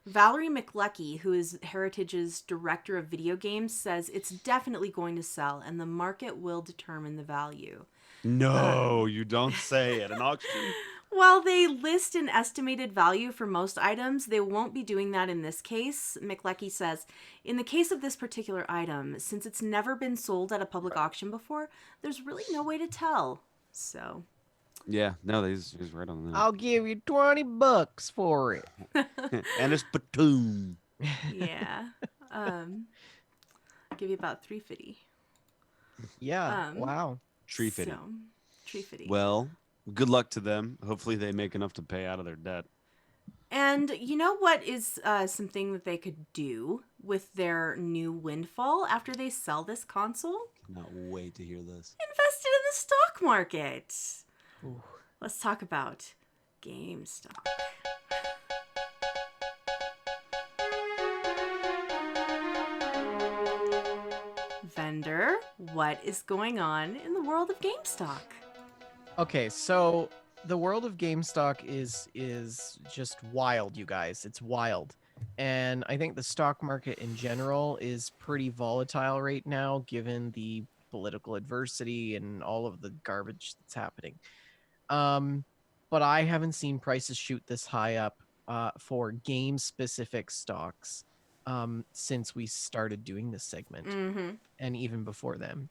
Valerie McLucky, who is Heritage's director of video games, says it's definitely going to sell, and the market will determine the value. No, you don't say at an auction. While they list an estimated value for most items, they won't be doing that in this case. McLecky says, in the case of this particular item, since it's never been sold at a public auction before, there's really no way to tell. So, Yeah, no, he's right on that. I'll give you $20 for it. And a spittoon. yeah. I'll give you about $3.50. Yeah. Wow. Tree fitty. So, $3.50. Well, good luck to them. Hopefully they make enough to pay out of their debt. And you know what is something that they could do with their new windfall after they sell this console? Cannot wait to hear this. Invest it in the stock market. Ooh. Let's talk about GameStop. Vendor, what is going on in the world of GameStop? Okay, so the world of GameStop is just wild, you guys. It's wild. And I think the stock market in general is pretty volatile right now given the political adversity and all of the garbage that's happening. But I haven't seen prices shoot this high up for game specific stocks since we started doing this segment, Mm-hmm. and even before then.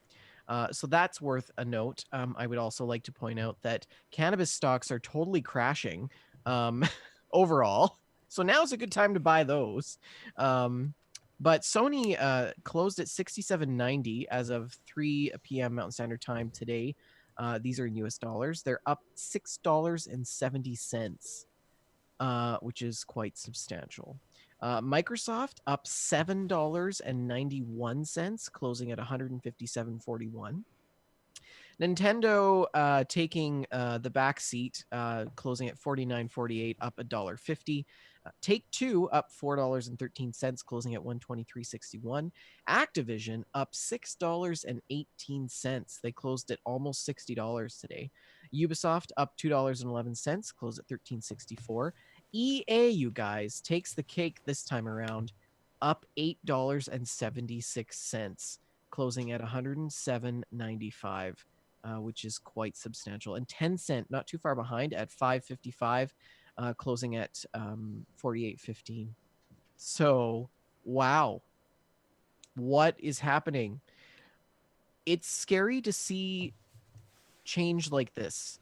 So that's worth a note. I would also like to point out that cannabis stocks are totally crashing overall. So now's a good time to buy those. But Sony closed at 67.90 as of 3 p.m. Mountain Standard Time today. These are in US dollars. They're up $6.70, which is quite substantial. Microsoft up $7.91, closing at 157.41. Nintendo taking the back seat, closing at 49.48, up $1.50. Take-Two up $4.13, closing at 123.61. Activision up $6.18. They closed at almost $60 today. Ubisoft up $2.11, closed at 13.64. EA, you guys, takes the cake this time around, up $8.76, closing at 107.95. Which is quite substantial. And Tencent, not too far behind, at 5.55, closing at 48.15. So, wow, what is happening? It's scary to see change like this,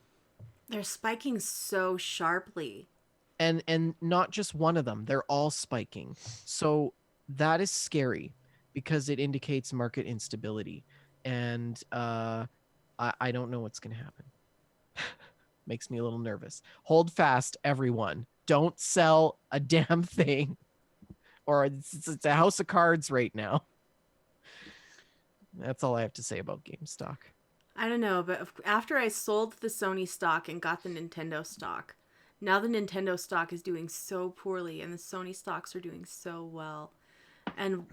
They're spiking so sharply. and not just one of them; they're all spiking. So that is scary because it indicates market instability, and I don't know what's going to happen. Makes me a little nervous. Hold fast, everyone. Don't sell a damn thing. Or it's a house of cards right now. That's all I have to say about GameStop. I don't know, but after I sold the Sony stock and got the Nintendo stock, now the Nintendo stock is doing so poorly and the Sony stocks are doing so well. And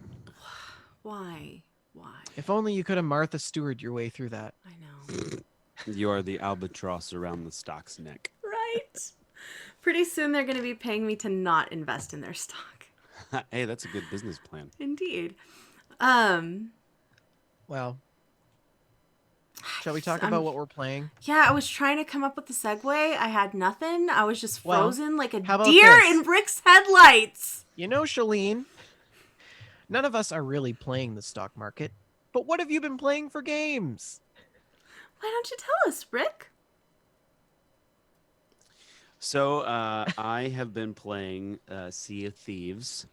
why? Why? If only you could have Martha Stewart your way through that. I know. You are the albatross around the stock's neck. Right? Pretty soon they're going to be paying me to not invest in their stock. Hey, that's a good business plan. Indeed. Well, shall we talk about what we're playing? Yeah, I was trying to come up with the segue. I had nothing. I was just Well, frozen like a how about deer this? in Rick's headlights. You know, Shalene, none of us are really playing the stock market, but what have you been playing for games? Why don't you tell us, Rick? So I have been playing Sea of Thieves,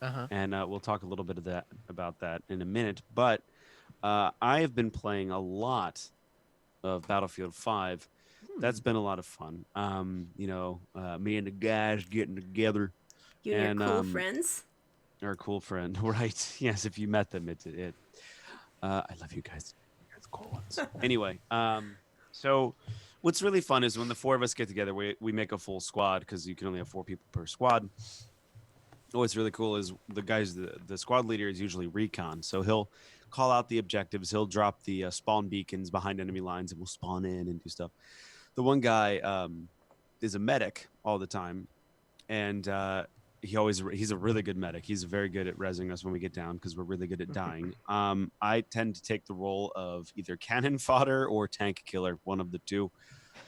Uh-huh. and we'll talk a little bit of that about that in a minute. But I have been playing a lot of Battlefield 5. Hmm. That's been a lot of fun. Me and the guys getting together You and your and cool friends. our cool friend, right? Yes, if you met them, it. I love you guys. You guys are cool ones. Anyway, so what's really fun is when the four of us get together, we make a full squad because you can only have four people per squad. What's really cool is the squad leader is usually recon, so he'll call out the objectives, he'll drop the spawn beacons behind enemy lines, and we'll spawn in and do stuff. The one guy is a medic all the time, and he's a really good medic. He's very good at rezzing us when we get down because we're really good at dying. I tend to take the role of either cannon fodder or tank killer, one of the two.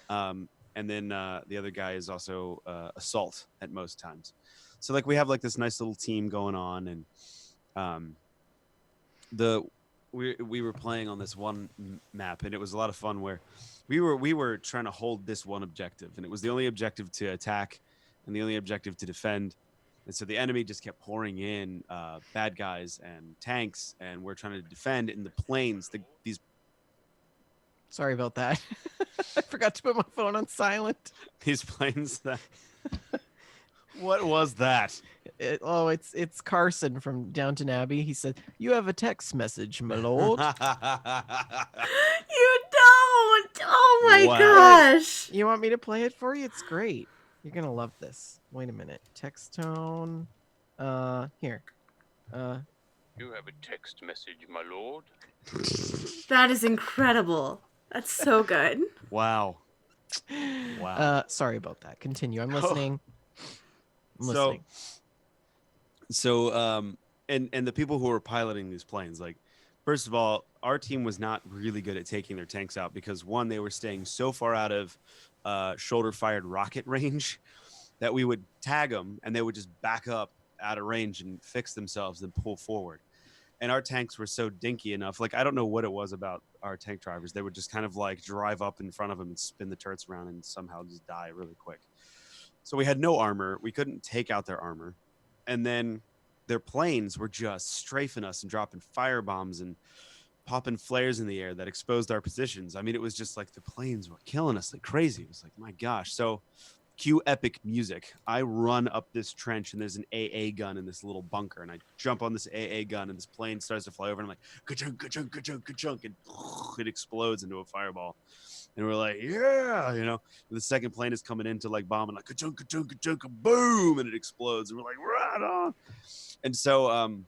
And then the other guy is also assault at most times. So like we have like this nice little team going on, and um, the we were playing on this one map, and it was a lot of fun where we were trying to hold this one objective, and it was the only objective to attack and the only objective to defend. And so the enemy just kept pouring in bad guys and tanks, and we're trying to defend in the plains. These Sorry about that. I forgot to put my phone on silent. these plains that. What was that? It's Carson from Downton Abbey. He said, "You have a text message, my lord." You don't. Oh my Wow. gosh. You want me to play it for you? It's great. You're gonna love this. Wait a minute. Text tone. Here. You have a text message, my lord. That is incredible. That's so good. Wow. Wow. Sorry about that. Continue. I'm listening. I'm So- listening. And the people who were piloting these planes, like, first of all, our team was not really good at taking their tanks out because one, they were staying so far out of shoulder fired rocket range that we would tag them and they would just back up out of range and fix themselves and pull forward. And our tanks were so dinky enough. Like, I don't know what it was about our tank drivers. They would just kind of like drive up in front of them and spin the turrets around and somehow just die really quick. So we had no armor. We couldn't take out their armor. And then their planes were just strafing us and dropping fire bombs and popping flares in the air that exposed our positions. I mean, it was just like the planes were killing us like crazy. It was like, my gosh. So cue epic music. I run up this trench and there's an AA gun in this little bunker, and I jump on this AA gun and this plane starts to fly over, and I'm like, ka-chunk, ka-chunk, ka-chunk, ka-chunk, and it explodes into a fireball. And we're like, yeah, and the second plane is coming in to like bomb, and like ka-chunk, ka-chunk, ka-chunk, boom, and it explodes, and we're like, right on. And so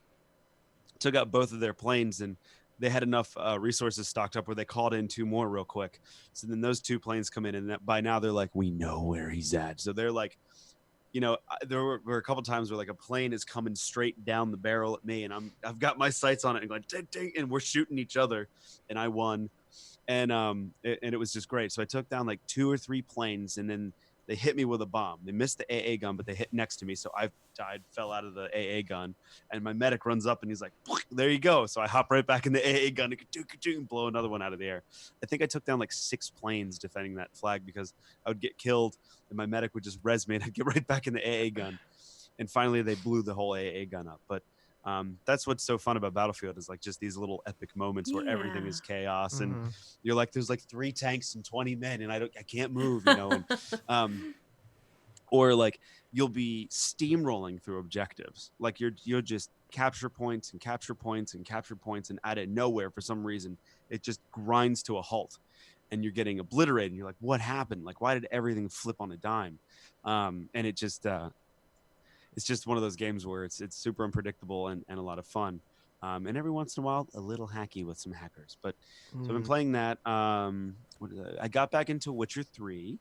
took out both of their planes, and they had enough resources stocked up where they called in two more real quick. So then those two planes come in, and by now they're like, we know where he's at. So they're like, there were a couple times where like a plane is coming straight down the barrel at me, and I've got my sights on it and going ding, ding, and we're shooting each other, and I won, and it was just great. So I took down like 2 or 3 planes, and then they hit me with a bomb. They missed the AA gun, but they hit next to me, so I died, fell out of the AA gun, and my medic runs up and he's like, there you go. So I hop right back in the AA gun and blow another one out of the air. I think I took down like 6 planes defending that flag because I would get killed and my medic would just res me and I'd get right back in the AA gun. And finally they blew the whole AA gun up. But that's what's so fun about Battlefield is like just these little epic moments where everything is chaos and Mhm. you're like, there's like 3 tanks and 20 men and I can't move, and, or like you'll be steamrolling through objectives. Like you'll just capture points and capture points and capture points, and out of nowhere, for some reason, it just grinds to a halt and you're getting obliterated. And you're like, what happened? Like, why did everything flip on a dime? And it just, it's just one of those games where it's super unpredictable and a lot of fun. And every once in a while, a little hacky with some hackers. But so I've been Mm. playing that. I got back into Witcher 3.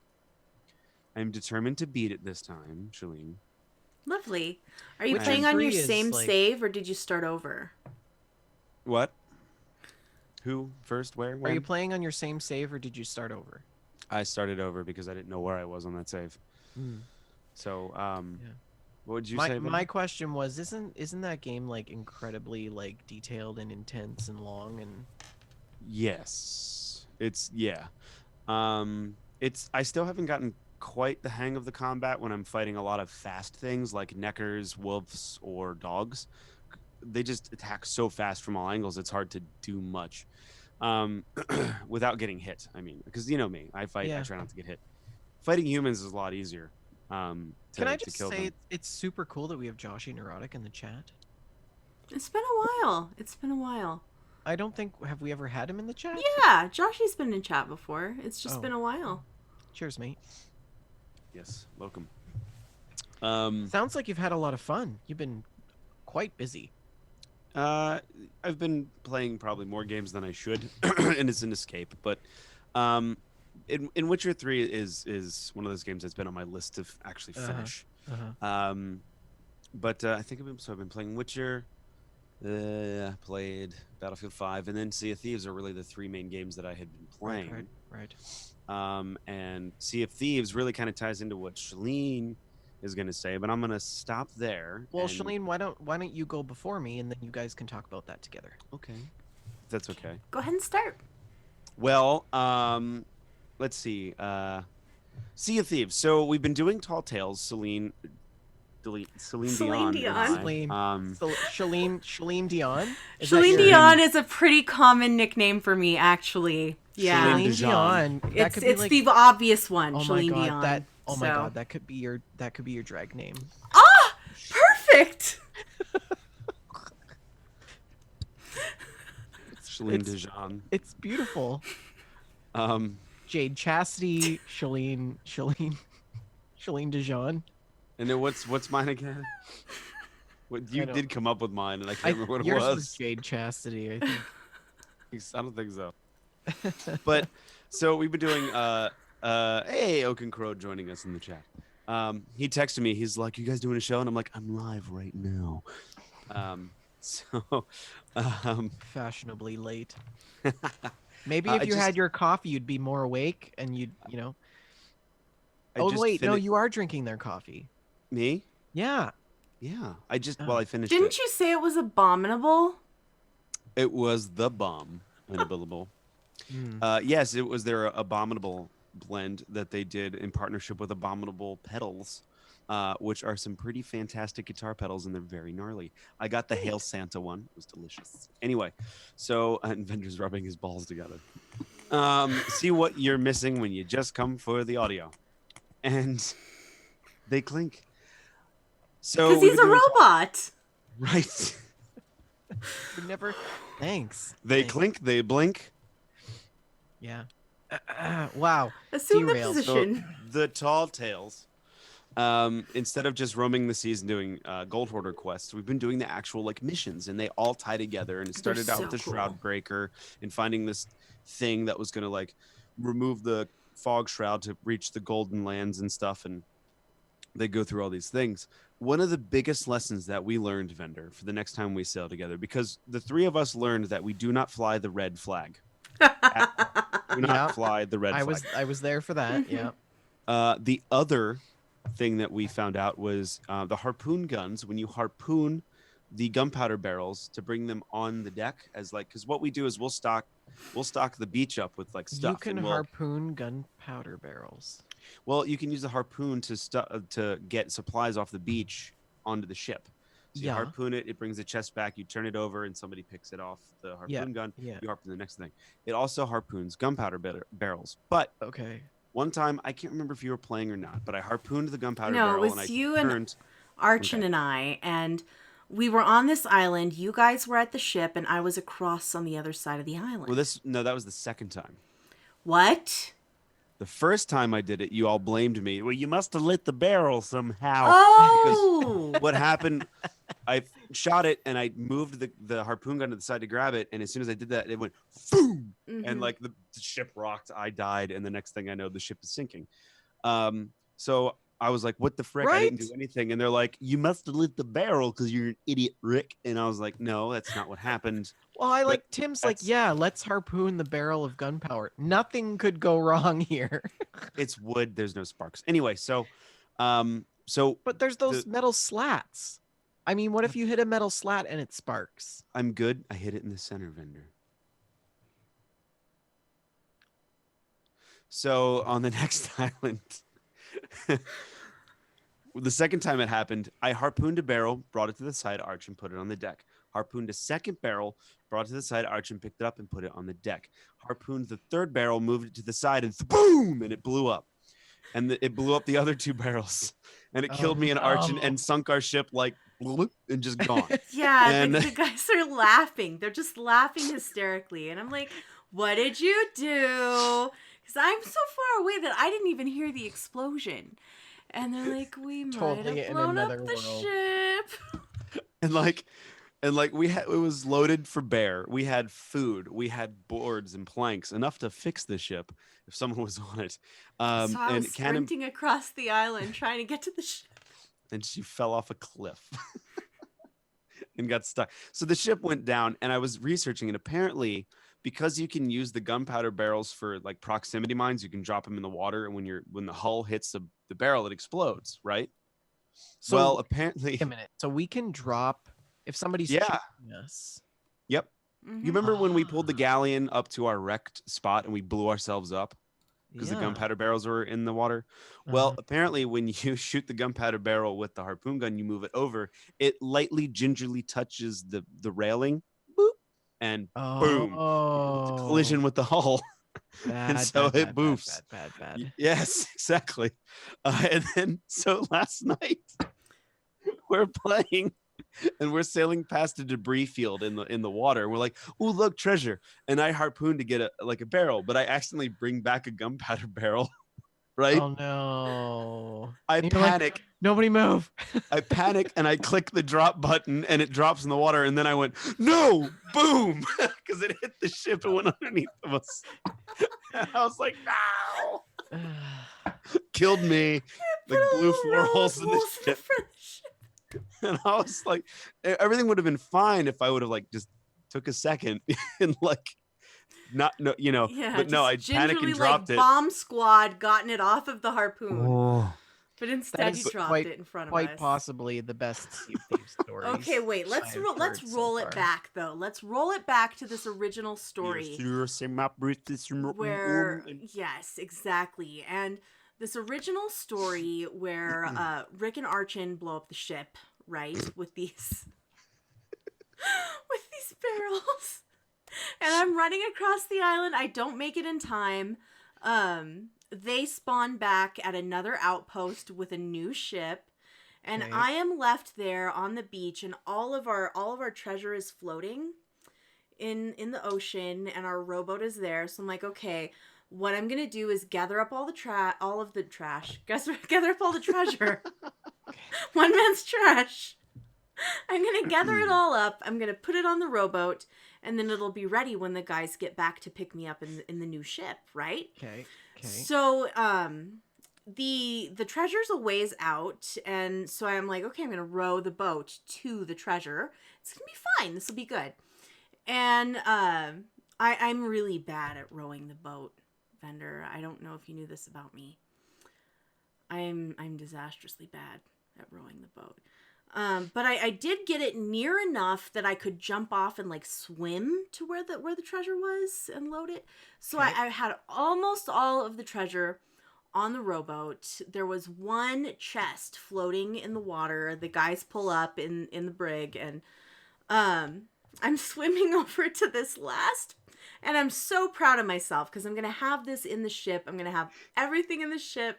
I'm determined to beat it this time, Shalene. Lovely. Are you Witcher playing on your 3 is, same like- save or did you start over? What? Who first? Where? Are When? you playing on your same save or did you start over? I started over because I didn't know where I was on that save. So, Yeah. what did you my say? Ben? my question was, isn't that game like incredibly like detailed and intense and long and Yes. It's yeah. I still haven't gotten quite the hang of the combat when I'm fighting a lot of fast things like neckers, wolves, or dogs. They just attack so fast from all angles. It's hard to do much without getting hit. I mean, because you know me, I fight. I Yeah. try not to get hit. Fighting humans is a lot easier. Can I To just kill say them. it's super cool that we have Joshy Neurotic in the chat? It's been a while. It's been a while. I don't think have we ever had him in the chat? Yeah, Joshy's been in chat before. It's just Oh. been a while. Cheers, mate. Yes, welcome. Sounds like you've had a lot of fun. You've been quite busy. I've been playing probably more games than I should, and it's an escape. But in Witcher 3 is one of those games that's been on my list to actually finish. But I think I've been playing Witcher, played Battlefield 5, and then Sea of Thieves are really the three main games that I had been playing. Right. And Sea of Thieves really kind of ties into what Shalene is going to say, but I'm going to stop there. Well, and... Shalene, why don't you go before me, and then you guys can talk about that together. Okay, if that's okay. Go ahead and start. Well, let's see. Sea of Thieves. So we've been doing Tall Tales. Celine Dion. Celine and I. Dion. Shalene Dion? Is that Celine your- Dion is a pretty common nickname for me, actually. Yeah. Celine Celine Dion. That It's could be like, the obvious one, oh my Celine god, Dion. my god, that could be your drag name. Ah! Perfect! Celine Dion. It's beautiful. Um, Jade Chastity, Shalene Dijon. and then what's mine again? What you did come up with mine, and I can't remember what it Yours was. Jade Chastity, I think. I don't think so. But so we've been doing hey, Oaken Crow joining us in the chat. He texted me, he's like, you guys doing a show? And I'm like, I'm live right now. Fashionably late. Maybe I if you had your coffee you'd be more awake and you'd no, you are drinking their coffee. Me? Yeah. I finished Didn't it. you say it was abominable? It was the bomb. Unbelievable. Yes, it was their Abominable blend that they did in partnership with Abominable Pedals, which are some pretty fantastic guitar pedals, and they're very gnarly. I got the Hail Santa one. It was delicious. Anyway, so and Vender's rubbing his balls together. See what you're missing when you just come for the audio. And they clink. So Because he's a robot. Right. Never. Thanks. They clink, they blink. Yeah. Wow. Assume the Derailed. position. So the Tall Tales, instead of just roaming the seas and doing gold hoarder quests, we've been doing the actual missions, and they all tie together. And it started out with the Shroud Breaker and finding this thing that was going to remove the fog shroud to reach the golden lands and stuff, and they go through all these things. One of the biggest lessons that we learned, Vendor, for the next time we sail together, because the three of us learned that we do not fly the red flag. Do not fly the red flag. I was there for that. Yeah. The other thing that we found out was the harpoon guns. When you harpoon the gunpowder barrels to bring them on the deck, as because what we do is we'll stock the beach up with stuff. You can harpoon gunpowder barrels. Well, you can use the harpoon to get supplies off the beach onto the ship. So you harpoon it, it brings the chest back, you turn it over, and somebody picks it off the harpoon gun. You harpoon the next thing. It also harpoons gunpowder barrels. But one time, I can't remember if you were playing or not, but I harpooned the gunpowder barrel. No, it was you and Archon and I, and we were on this island. You guys were at the ship, and I was across on the other side of the island. Well, that was the second time. What? The first time I did it, you all blamed me. Well, you must have lit the barrel somehow. Oh! Because what happened, I shot it, and I moved the harpoon gun to the side to grab it, and as soon as I did that, it went boom, and the ship rocked. I died, and the next thing I know, the ship is sinking. So I was like, what the frick? I didn't do anything. And they're like, you must have lit the barrel because you're an idiot, Rick. And I was like, no, that's not what happened. Well, Tim's let's harpoon the barrel of gunpowder. Nothing could go wrong here. It's wood. There's no sparks. Anyway, but there's those metal slats. I mean, what if you hit a metal slat and it sparks? I'm good. I hit it in the center, Vendor. So on the next island, the second time it happened, I harpooned a barrel, brought it to the side arch, and put it on the deck. Harpooned a second barrel, brought it to the side arch, and picked it up and put it on the deck. Harpooned the third barrel, moved it to the side, and boom! And it blew up. And it blew up the other two barrels. And it killed me an arch and sunk our ship like bloop, and just gone. Yeah, And the guys are laughing. They're just laughing hysterically. And I'm like, what did you do? Because I'm so far away that I didn't even hear the explosion. And they're like, we might Totally have in blown up another the world. ship. and like it was loaded for bear. We had food, we had boards and planks, enough to fix the ship if someone was on it. So I And was sprinting across the island trying to get to the ship. and she fell off a cliff and got stuck. So the ship went down, and I was researching, and apparently, because you can use the gunpowder barrels for like proximity mines, you can drop them in the water, and when the hull hits the barrel, it explodes, right? So Well, apparently, wait a minute. So we can drop if somebody's Yeah. shooting us. yep. Mhm. You remember when we pulled the galleon up to our wrecked spot and we blew ourselves up because the Yeah. gunpowder barrels were in the water? Well, Uh-huh. apparently, when you shoot the gunpowder barrel with the harpoon gun, you move it over, it lightly, gingerly touches the railing, boop, and boom, Oh. collision with the hull. Bad, so bad, it bad, boofs. bad. Yes, exactly. And then, so last night we're playing and we're sailing past a debris field in the water. We're like, oh, look, treasure. And I harpoon to get a barrel, but I accidentally bring back a gunpowder barrel, right? Oh no. I And you're like, panic. nobody move. I panic and I click the drop button and it drops in the water. And then I went, no, boom, because it hit the ship and went underneath of us. And I was like, no, killed me. Like Put a blew little 4 row of holes in the holes in the ship. front of the ship. And I was like, everything would have been fine if I would have like just took a second and like not no, you know, Yeah, but no, I just panicked gingerly, and dropped like, it. bomb squad gotten it off of the harpoon. Oh. But That instead is you dropped quite- it in front of Quite us. possibly the best Sea of Thieves story. Okay, wait. Let's roll it back though. Let's roll it back to this original story where yes, exactly. And this original story where Rick and Archin blow up the ship, right? With these barrels. And I'm running across the island. I don't make it in time. They spawn back at another outpost with a new ship. And Okay. I am left there on the beach, and all of our treasure is floating in the ocean, and our rowboat is there. So I'm like, okay, what I'm gonna do is gather up all of the trash. Gather up all the treasure. One man's trash. I'm gonna gather it all up. I'm gonna put it on the rowboat, and then it'll be ready when the guys get back to pick me up in the new ship, right? Okay. So, the treasure's a ways out, and so I'm like, okay, I'm gonna row the boat to the treasure. It's gonna be fine. This will be good. And I'm really bad at rowing the boat, Vendor. I don't know if you knew this about me. I'm disastrously bad at rowing the boat. But I did get it near enough that I could jump off and like swim to where the treasure was and load it. So Okay. I had almost all of the treasure on the rowboat. There was one chest floating in the water. The guys pull up in the brig, and I'm swimming over to this last, and I'm so proud of myself because I'm gonna have this in the ship. I'm gonna have everything in the ship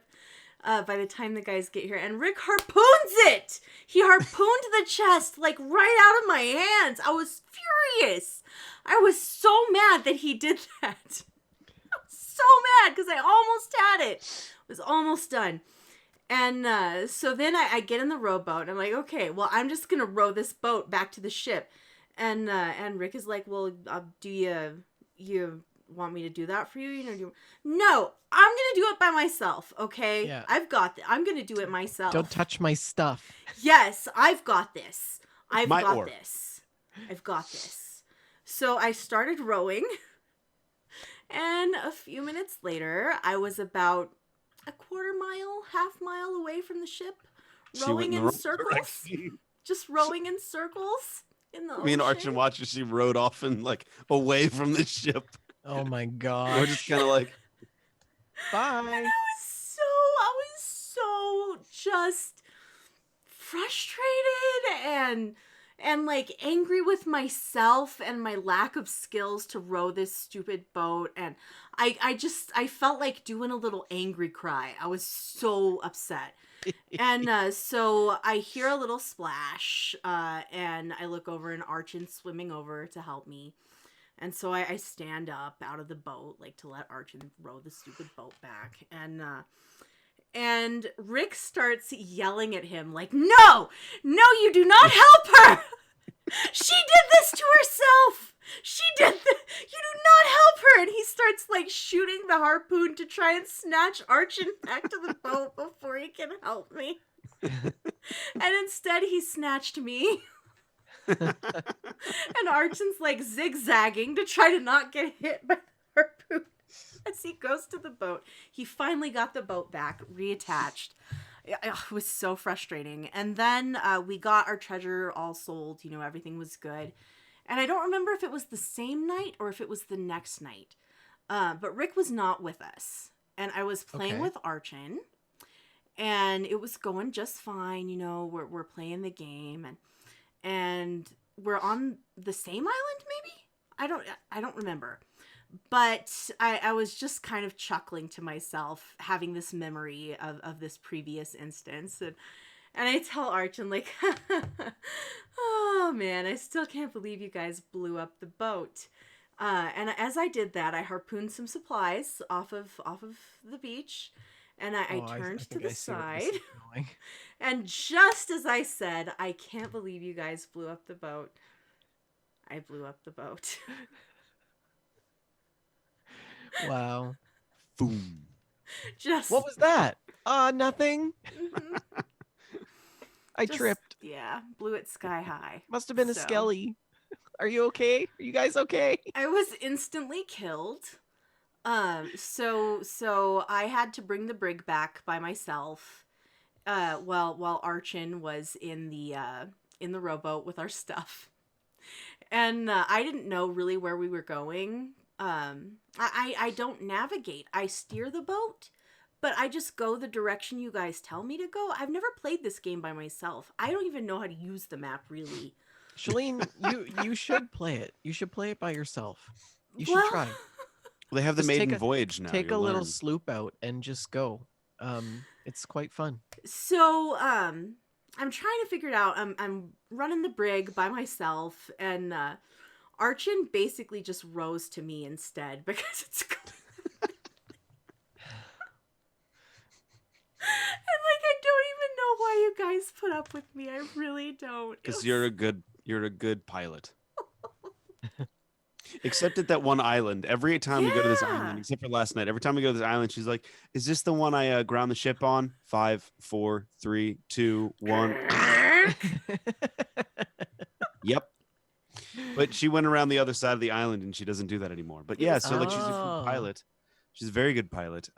by the time the guys get here. And Rick harpoons it. He harpooned the chest like right out of my hands. I was furious. I was so mad that he did that. I was so mad because I almost had it. It was almost done. And so then I get in the rowboat and I'm like, okay, well, I'm just gonna row this boat back to the ship. And Rick is like, well, do you want me to do that for you? You know, no, I'm gonna do it by myself. Okay, Yeah. I've got I'm gonna do it myself. Don't touch my stuff. Yes, I've got this. I've My got oar. this. I've got this. So I started rowing, and a few minutes later, I was about a half mile away from the ship, She went rowing in the in wrong circles, direction. just rowing in circles in the ocean. Me and Arch and Watch as she rode off and like away from the ship. Oh my We're god. just kind of like, Bye. I was so just frustrated and like angry with myself and my lack of skills to row this stupid boat, and I felt like doing a little angry cry. I was so upset. And so I hear a little splash, and I look over and Archon's swimming over to help me. And so I stand up out of the boat, like to let Archon row the stupid boat back. And Rick starts yelling at him like, no, you do not help her. She did this to herself. You do not help her. And he starts like shooting the harpoon to try and snatch Archon back to the boat before he can help me. And instead he snatched me. And Archon's like zigzagging to try to not get hit by the harpoon as he goes to the boat. He finally got the boat back, reattached. It was so frustrating. And then we got our treasure all sold. You know, everything was good. And I don't remember if it was the same night or if it was the next night. But Rick was not with us. And I was playing with Archon. And it was going just fine. You know, we're playing the game. And we're on the same island, maybe? I don't remember. But I was just kind of chuckling to myself, having this memory of this previous instance. And I tell Archon, like, oh man, I still can't believe you guys blew up the boat. And as I did that, I harpooned some supplies off of the beach. And I turned to the side. And just as I said, I can't believe you guys blew up the boat, I blew up the boat. Wow. Boom. Just What was that? Nothing. Mhm. I Just- tripped. Yeah, blew it sky high. Must have been a So- skelly. Are you okay? Are you guys okay? I was instantly killed. So I had to bring the brig back by myself. While Archon was in the rowboat with our stuff, and I didn't know really where we were going. I don't navigate. I steer the boat, but I just go the direction you guys tell me to go. I've never played this game by myself. I don't even know how to use the map really. Shalene, you should play it. You should play it by yourself. You should Well, try. Well, they have the Just take maiden a- voyage now. Take a you'll little learn. sloop out and just go. It's quite fun. So, I'm trying to figure it out. I'm running the brig by myself, and Archon basically just rows to me instead because it's and like I don't even know why you guys put up with me. I really don't. Because you're a good pilot. Except at that one island. Every time we go to this Yeah. island, except for last night, every time we go to this island, she's like, "Is this the one I ground the ship on? 5, 4, 3, 2, 1." Yep. But she went around the other side of the island, and she doesn't do that anymore. But yeah, so like she's a Oh. good pilot. She's a very good pilot.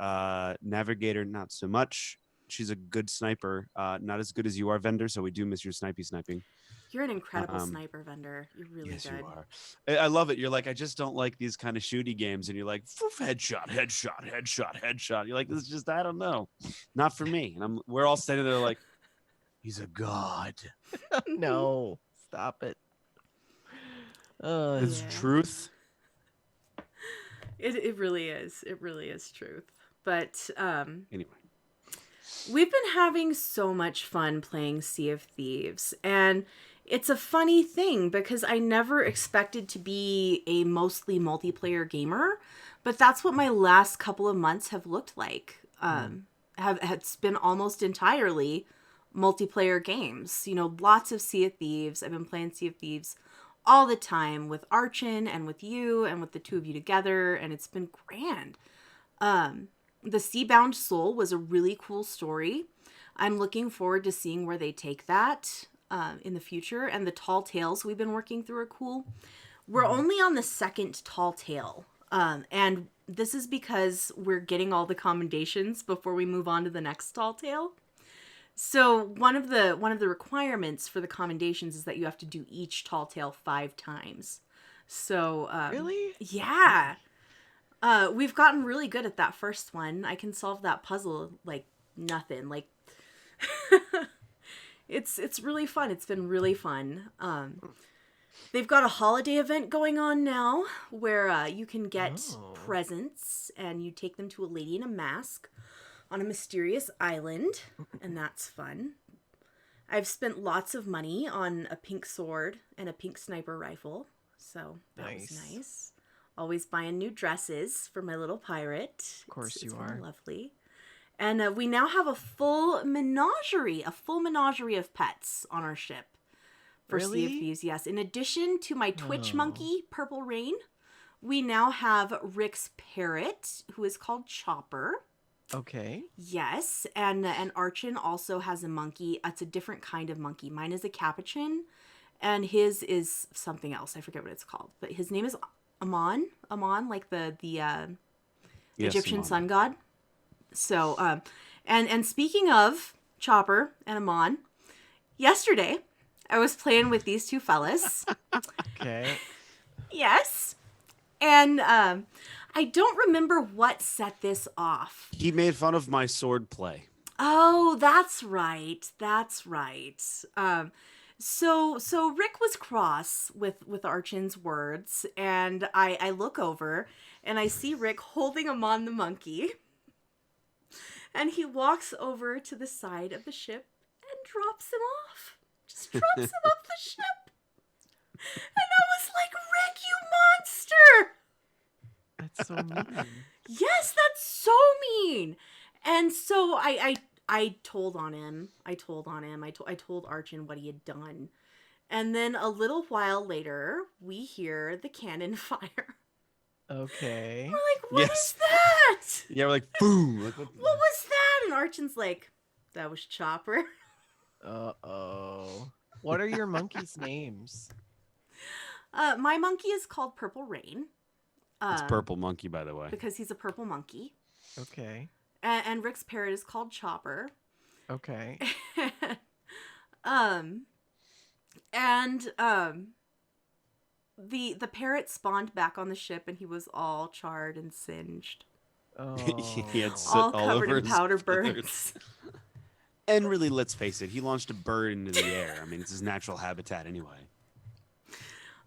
Navigator, not so much. She's a good sniper. Not as good as you are, Vendor. So we do miss your sniping. You're an incredible Um, sniper, Vendor. You're really Yes, good. you are. I love it. You're like, I just don't like these kind of shooty games, and you're like, "Foof, headshot, headshot, headshot, headshot." You're like, this is just, I don't know, not for me. And we're all standing there like, he's a god. No, stop it. It's Yeah. truth. It really is. It really is truth. But Anyway, we've been having so much fun playing Sea of Thieves, and it's a funny thing because I never expected to be a mostly multiplayer gamer, but that's what my last couple of months have looked like. It's been almost entirely multiplayer games. You know, lots of Sea of Thieves. I've been playing Sea of Thieves all the time with Archon and with you and with the two of you together, and it's been grand. The Seabound Soul was a really cool story. I'm looking forward to seeing where they take that in the future. And the Tall Tales we've been working through are cool. We're only on the second Tall Tale. And this is because we're getting all the commendations before we move on to the next Tall Tale. So one of the requirements for the commendations is that you have to do each Tall Tale 5 times. So Really? yeah. We've gotten really good at that first one. I can solve that puzzle like nothing. Like it's really fun. It's been really fun. They've got a holiday event going on now where you can get presents and you take them to a lady in a mask on a mysterious island, and that's fun. I've spent lots of money on a pink sword and a pink sniper rifle, so that was nice. Always buying new dresses for my little pirate. Of course you it's are. Been lovely. And we now have a full menagerie of pets on our ship. For Sea of Really? Thieves, yes. In addition to my Twitch monkey, Purple Rain, we now have Rick's parrot, who is called Chopper. Okay. Yes, and Archon also has a monkey. It's a different kind of monkey. Mine is a capuchin, and his is something else. I forget what it's called, but his name is Amon. Amon, like the Yes, Egyptian Amon. sun god. So, and speaking of Chopper and Amon, yesterday I was playing with these two fellas. Okay. Yes. And I don't remember what set this off. He made fun of my sword play. Oh, that's right. That's right. So Rick was cross with Archon's words, and I look over and I see Rick holding Amon the monkey. And he walks over to the side of the ship and drops him off. Just drops him off the ship. And I was like, Rick, you monster! That's so mean. Yes, that's so mean. And so I told on him. I told Archon what he had done. And then a little while later, we hear the cannon fire. Okay. We're like, what Yes. is that? Yeah, we're like, boom. Like, What was that? And Archon's like, that was Chopper. Uh-oh. What are your monkeys' names? My monkey is called Purple Rain. It's Purple Monkey, by the way. Because he's a purple monkey. Okay. And Rick's parrot is called Chopper. Okay. The parrot spawned back on the ship and he was all charred and singed. Oh. He had soot All all covered over in his powder feathers. burns. And really, let's face it, he launched a bird into the air. I mean, it's his natural habitat anyway.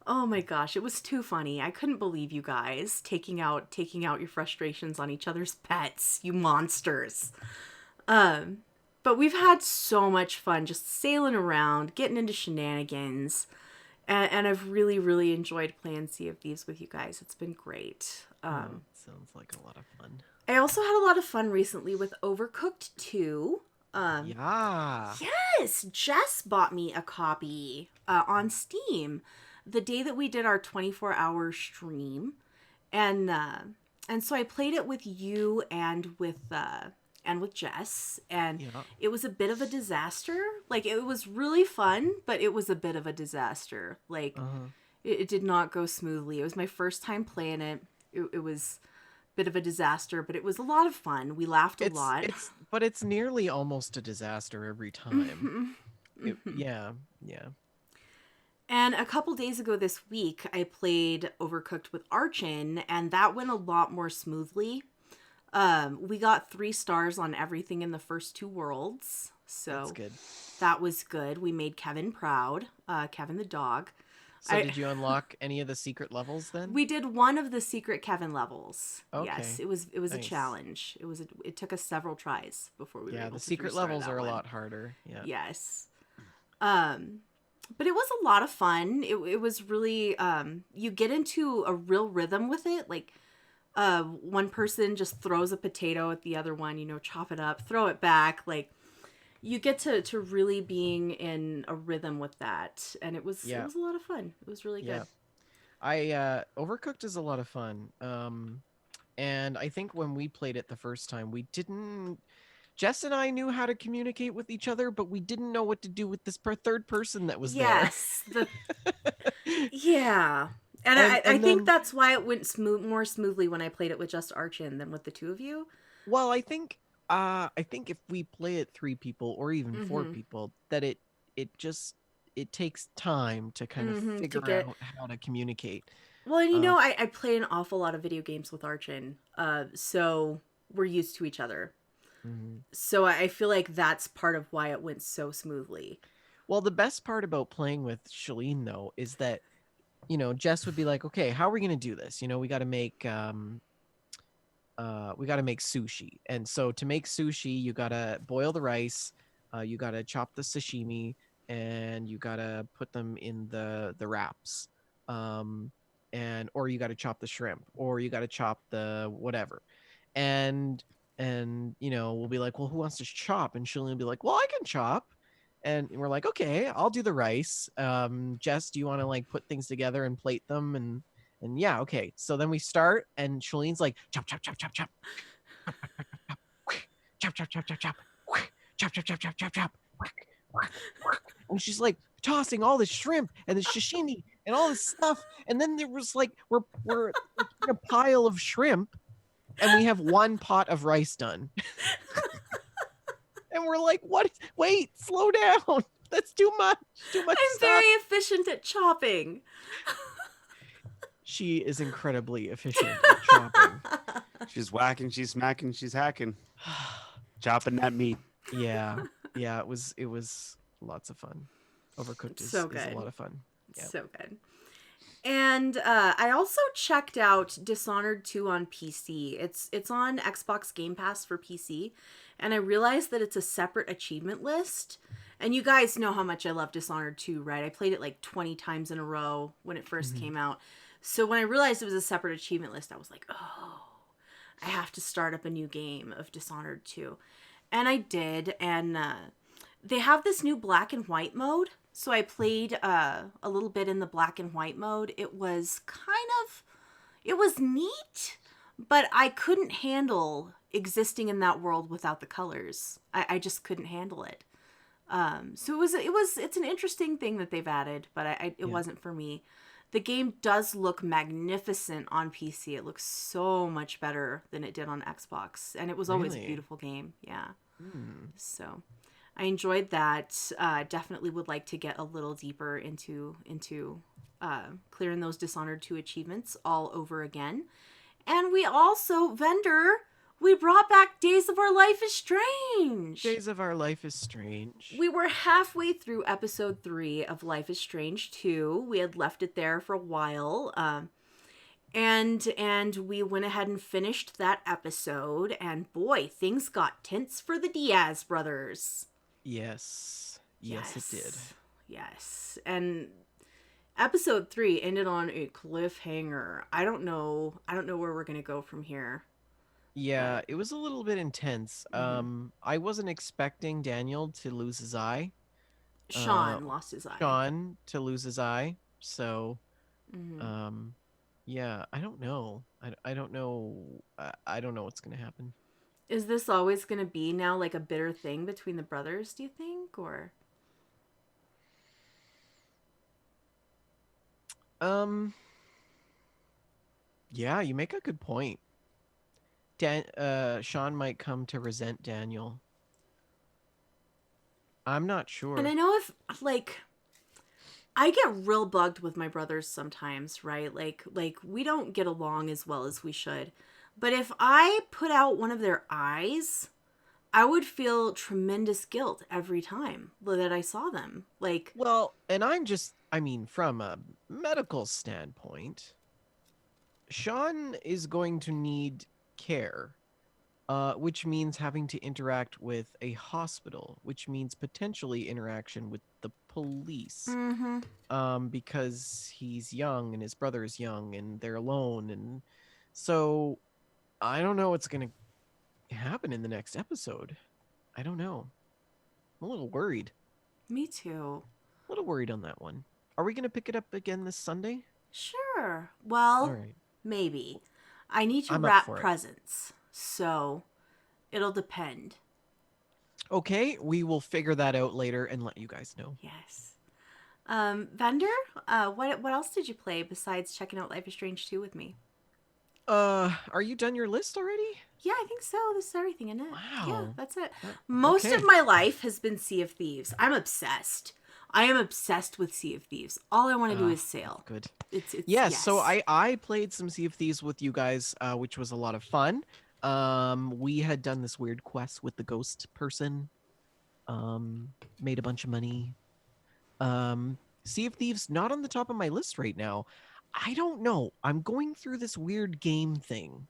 Oh my gosh, it was too funny. I couldn't believe you guys taking out your frustrations on each other's pets, you monsters. But we've had so much fun just sailing around, getting into shenanigans. And I've really, really enjoyed playing Sea of Thieves with you guys. It's been great. Sounds like a lot of fun. I also had a lot of fun recently with Overcooked 2. Yeah. Yes, Jess bought me a copy on Steam the day that we did our 24-hour stream. And so I played it with you and with Jess, and Yeah. it was a bit of a disaster. Like, it was really fun, but it was a bit of a disaster. Like, it did not go smoothly. It was my first time playing it. It was a bit of a disaster, but it was a lot of fun. We laughed a lot. But it's nearly almost a disaster every time. Yeah. And a couple days ago this week, I played Overcooked with Archon, and that went a lot more smoothly. We got 3 stars on everything in the first 2 worlds. So That's good. that was good. We made Kevin proud, Kevin the dog. So did you unlock any of the secret levels then? We did one of the secret Kevin levels. Okay. Yes, it was a Nice. challenge. It took us several tries before we were Yeah, able the to secret 3-star levels that are a one. lot harder. Yeah. Yes. But it was a lot of fun. It was really, you get into a real rhythm with it. Like, one person just throws a potato at the other one, chop it up, throw it back. Like, you get to really being in a rhythm with that. And it was a lot of fun. It was really good. Overcooked is a lot of fun. And I think when we played it the first time, Jess and I knew how to communicate with each other, but we didn't know what to do with this third person that was Yes. Yeah. And I think that's why it went more smoothly when I played it with just Archon than with the 2 of you. Well, I think if we play it 3 people or even 4 people, that it takes time to kind of figure out how to communicate. Well, and Uh, I play an awful lot of video games with Archon, so we're used to each other. mhm. So I feel like that's part of why it went so smoothly. Well, the best part about playing with Shalene though is that Jess would be like, "Okay, how are we gonna do this? We got to make sushi, and so to make sushi, you gotta boil the rice, you gotta chop the sashimi, and you gotta put them in the wraps, um, and or you gotta chop the shrimp, or you gotta chop the whatever, and we'll be like, well, who wants to chop? And she'll be like, well, I can chop. And we're like, okay, I'll do the rice. Jess, do you want to like put things together and plate them? And yeah, okay. So then we start, and Shalene's like, chop, chop, chop, chop, chop, chop, chop, chop, chop, chop, chop, chop, chop, chop, chop, chop, and she's like tossing all this shrimp and the sashimi and all this stuff. And then there was like, we're in a pile of shrimp, and we have one pot of rice done. And we're like, what? Wait, slow down. That's too much. Too much I'm stuff. very efficient at chopping. She is incredibly efficient at chopping. She's whacking, she's smacking, she's hacking, chopping that meat. Yeah. It was lots of fun. Overcooked is So a good. lot of fun. Yep. So good. And I also checked out Dishonored 2 on PC. It's on Xbox Game Pass for PC, and I realized that it's a separate achievement list. And you guys know how much I love Dishonored 2, right? I played it like 20 times in a row when it 1st came out. So when I realized it was a separate achievement list, I was like, oh, I have to start up a new game of Dishonored 2. And I did, and they have this new black and white mode. So I played a little bit in the black and white mode. It was neat, but I couldn't handle existing in that world without the colors. I just couldn't handle it. So it's an interesting thing that they've added, but it wasn't for me. The game does look magnificent on PC. It looks so much better than it did on Xbox, and it was always a Really? beautiful game. Yeah. Hmm. So I enjoyed that. Definitely would like to get a little deeper into clearing those Dishonored 2 achievements all over again. And we also, we brought back Days of Our Life is Strange. Days of Our Life is Strange. We were halfway through episode 3 of Life is Strange 2. We had left it there for a while. And we went ahead and finished that episode. And boy, things got tense for the Diaz brothers. Yes, it did. Yes. And episode 3 ended on a cliffhanger. I don't know where we're going to go from here. Yeah, it was a little bit intense. I wasn't expecting Daniel to lose his eye. Sean lost his eye. Sean to lose his eye. So, Mhm. yeah, I don't know. I don't know. I don't know what's gonna happen. Is this always going to be now like a bitter thing between the brothers, do you think? Or Yeah, you make a good point. Sean might come to resent Daniel. I'm not sure. And I know if like I get real bugged with my brothers sometimes, right? Like we don't get along as well as we should. But if I put out one of their eyes, I would feel tremendous guilt every time that I saw them. Like, Well, and I mean, from a medical standpoint, Sean is going to need care, which means having to interact with a hospital, which means potentially interaction with the police. Because he's young and his brother is young and they're alone. And so I don't know what's going to happen in the next episode. I don't know. I'm a little worried. me too. A little worried on that one. Are we going to pick it up again this Sunday? Sure. Well, All right. maybe. I need to I'm up wrap for it. presents. So it'll depend. Okay, we will figure that out later and let you guys know. Yes. Vendor, what else did you play besides checking out Life is Strange 2 with me? Are you done your list already? Yeah, I think so. This is everything in it. Wow. Yeah, that's it. That- Most okay. of my life has been Sea of Thieves. I'm obsessed. I am obsessed with Sea of Thieves. All I want to do is sail. Good. It's Yes, so I played some Sea of Thieves with you guys, which was a lot of fun. We had done this weird quest with the ghost person. Made a bunch of money. Sea of Thieves not on the top of my list right now. I don't know. I'm going through this weird game thing.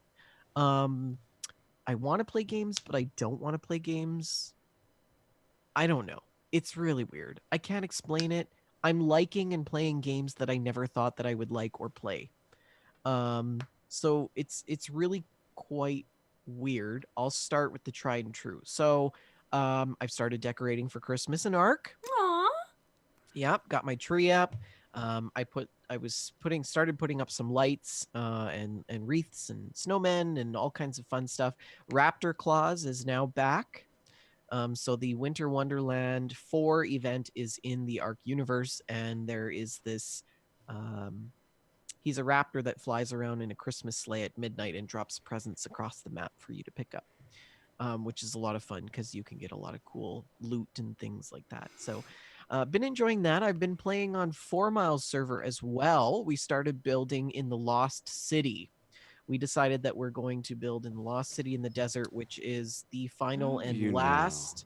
I want to play games, but I don't want to play games. I don't know. It's really weird. I can't explain it. I'm liking and playing games that I never thought that I would like or play. So it's really quite weird. I'll start with the tried and true. So, I've started decorating for Christmas in Ark. Aw. Yep, got my tree up. Started putting up some lights, and wreaths and snowmen and all kinds of fun stuff. Raptor Claus is now back. So the Winter Wonderland 4 event is in the Ark universe, and there is this. He's a raptor that flies around in a Christmas sleigh at midnight and drops presents across the map for you to pick up, which is a lot of fun because you can get a lot of cool loot and things like that. So, been enjoying that. I've been playing on 4 Miles server as well. We started building in the Lost City. We decided that we're going to build in the Lost City in the desert, which is the final and You last,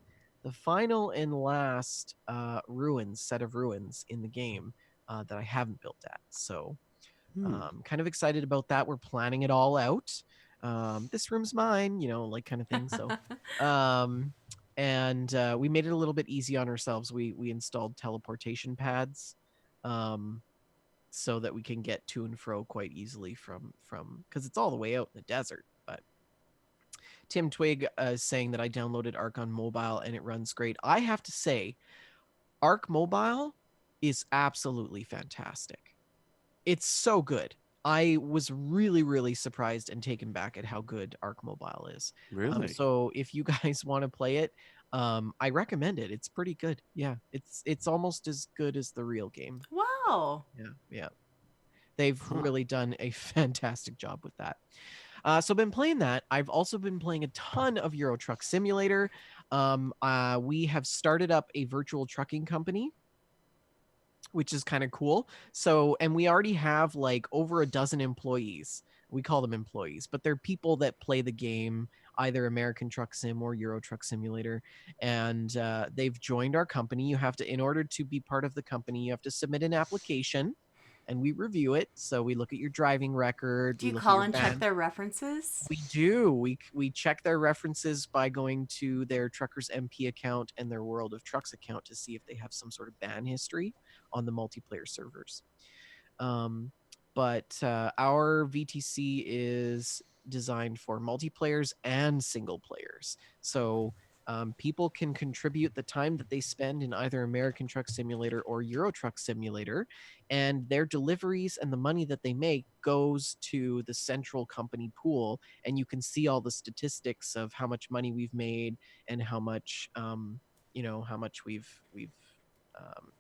set of ruins in the game that I haven't built at. So, kind of excited about that. We're planning it all out. This room's mine, like kind of thing. So, and we made it a little bit easy on ourselves. We installed teleportation pads, so that we can get to and fro quite easily from because it's all the way out in the desert. But Tim Twig is saying that I downloaded Arc on mobile and it runs great. I have to say, Arc Mobile is absolutely fantastic. It's so good. I was really, really surprised and taken back at how good Arc Mobile is. Really? So if you guys want to play it, I recommend it. It's pretty good. Yeah, it's almost as good as the real game. Wow. Yeah. They've really done a fantastic job with that. So been playing that. I've also been playing a ton of Euro Truck Simulator. We have started up a virtual trucking company, which is kind of cool. So, and we already have like over a dozen employees. We call them employees, but they're people that play the game, either American Truck Sim or Euro Truck Simulator. And they've joined our company. You have to, in order to be part of the company, you have to submit an application and we review it. So we look at your driving record. Do We you look at call your and band. check their references? We do. We check their references by going to their Truckers MP account and their World of Trucks account to see if they have some sort of ban history on the multiplayer servers. But our VTC is designed for multiplayers and single players. So people can contribute the time that they spend in either American Truck Simulator or Euro Truck Simulator, and their deliveries and the money that they make goes to the central company pool, and you can see all the statistics of how much money we've made and how much how much we've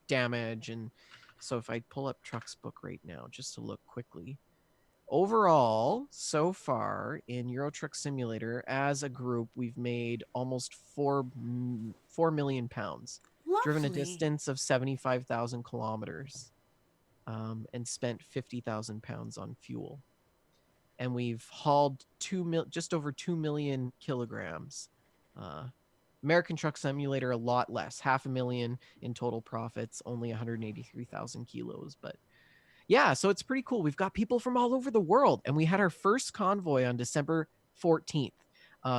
damage. And so if I pull up Trucks book right now just to look quickly, overall, so far in Euro Truck Simulator, as a group, we've made almost 4 million pounds, driven a Lovely. distance of 75,000 kilometers, and spent 50,000 pounds on fuel. And we've hauled just over 2 million kilograms. American Truck Simulator, a lot less, 500,000 in total profits, only 183,000 kilos. But yeah, so it's pretty cool. We've got people from all over the world, and we had our first convoy on December 14th.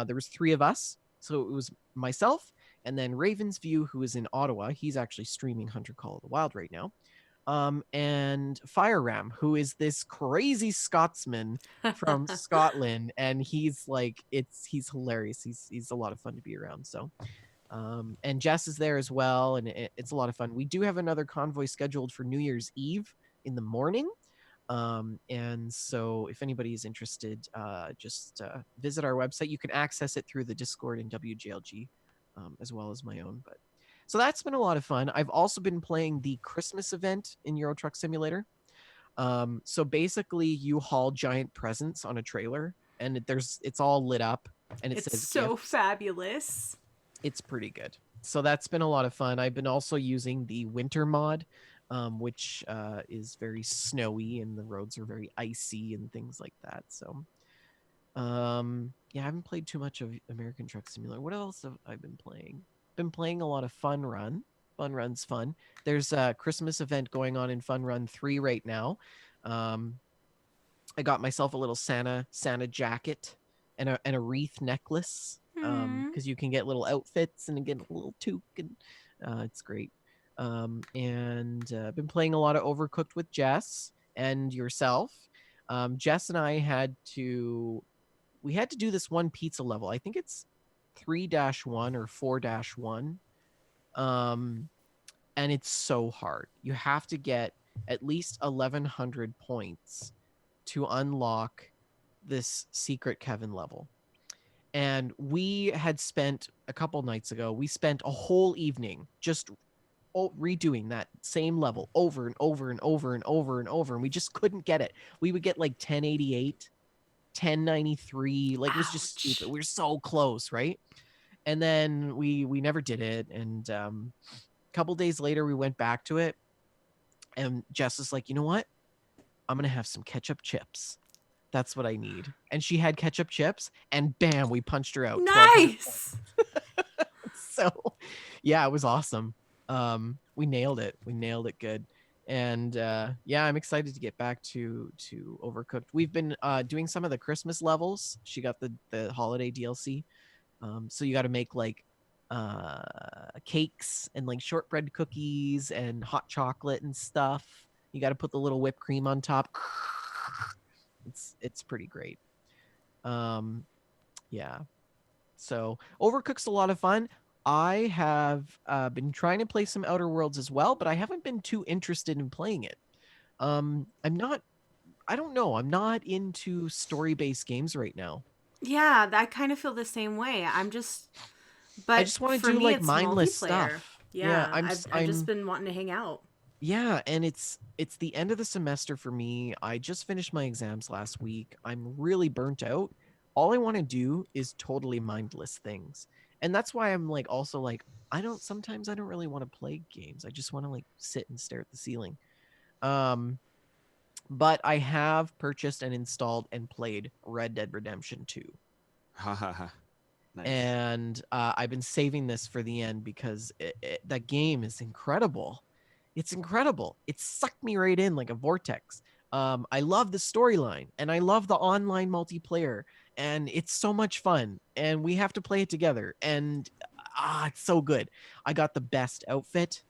There was 3 of us, so it was myself, and then Ravensview, who is in Ottawa. He's actually streaming Hunter Call of the Wild right now. And Fire Ram, who is this crazy Scotsman from Scotland, and he's hilarious. He's a lot of fun to be around. So, and Jess is there as well, and it's a lot of fun. We do have another convoy scheduled for New Year's Eve in the morning. And so if anybody is interested, just visit our website. You can access it through the Discord and WJLG, as well as my own. But so that's been a lot of fun. I've also been playing the Christmas event in Euro Truck Simulator. So basically, you haul giant presents on a trailer, and it's all lit up, and it It's says so gifts. fabulous. It's pretty good. So that's been a lot of fun. I've been also using the winter mod, which is very snowy and the roads are very icy and things like that. So yeah, I haven't played too much of American Truck Simulator. What else have I been playing? Been playing a lot of Fun Run. Fun Run's fun. There's a Christmas event going on in Fun Run 3 right now. Um, I got myself a little Santa jacket and a wreath necklace. Hmm. Because you can get little outfits and get a little toque, and it's great. And been playing a lot of Overcooked with Jess and yourself. Jess and I we had to do this one pizza level. I think it's 3-1 or 4-1. Um, and it's so hard. You have to get at least 1,100 points to unlock this secret Kevin level. And we had spent a couple nights ago, we spent a whole evening just redoing that same level over and over and over and over and over. And we just couldn't get it. We would get like 1088, 1093. Like, it was just stupid. Ouch. We were so close, right? And then we never did it. And a couple days later, we went back to it. And Jess is like, you know what? I'm gonna have some ketchup chips. That's what I need. And she had ketchup chips, and bam, we punched her out. 1,200 points. Nice. So, yeah, it was awesome. We nailed it. We nailed it good. And yeah, I'm excited to get back to Overcooked. We've been doing some of the Christmas levels. She got the holiday DLC. So you got to make like cakes and like shortbread cookies and hot chocolate and stuff. You got to put the little whipped cream on top. It's pretty great. Yeah. So Overcooked's a lot of fun. I have been trying to play some Outer Worlds as well, but I haven't been too interested in playing it. I don't know. I'm not into story-based games right now. Yeah, I kind of feel the same way. I But just want to for do me, like it's mindless multiplayer. stuff. Yeah, Yeah, I've just been wanting to hang out. yeah, and it's the end of the semester for me. I just finished my exams last week. I'm really burnt out. All I want to do is totally mindless things. And that's why I'm like also like sometimes I don't really want to play games. I just want to like sit and stare at the ceiling. Um but I have purchased and installed and played Red Dead Redemption 2. Ha ha ha. Nice. And I've been saving this for the end because that game is incredible. It's incredible. It sucked me right in like a vortex. I love the storyline and I love the online multiplayer, and it's so much fun. And we have to play it together. And it's so good. I got the best outfit.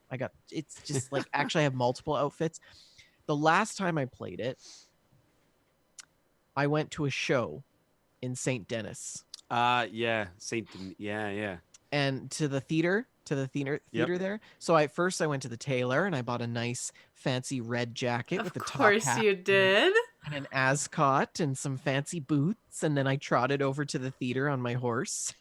It's just like actually I have multiple outfits. The last time I played it, I went to a show in St. Denis. Yeah, yeah. And to the theater Yep. there. So I went to the tailor and I bought a nice fancy red jacket Of with a top course hat you did. and an ascot and some fancy boots, and then I trotted over to the theater on my horse.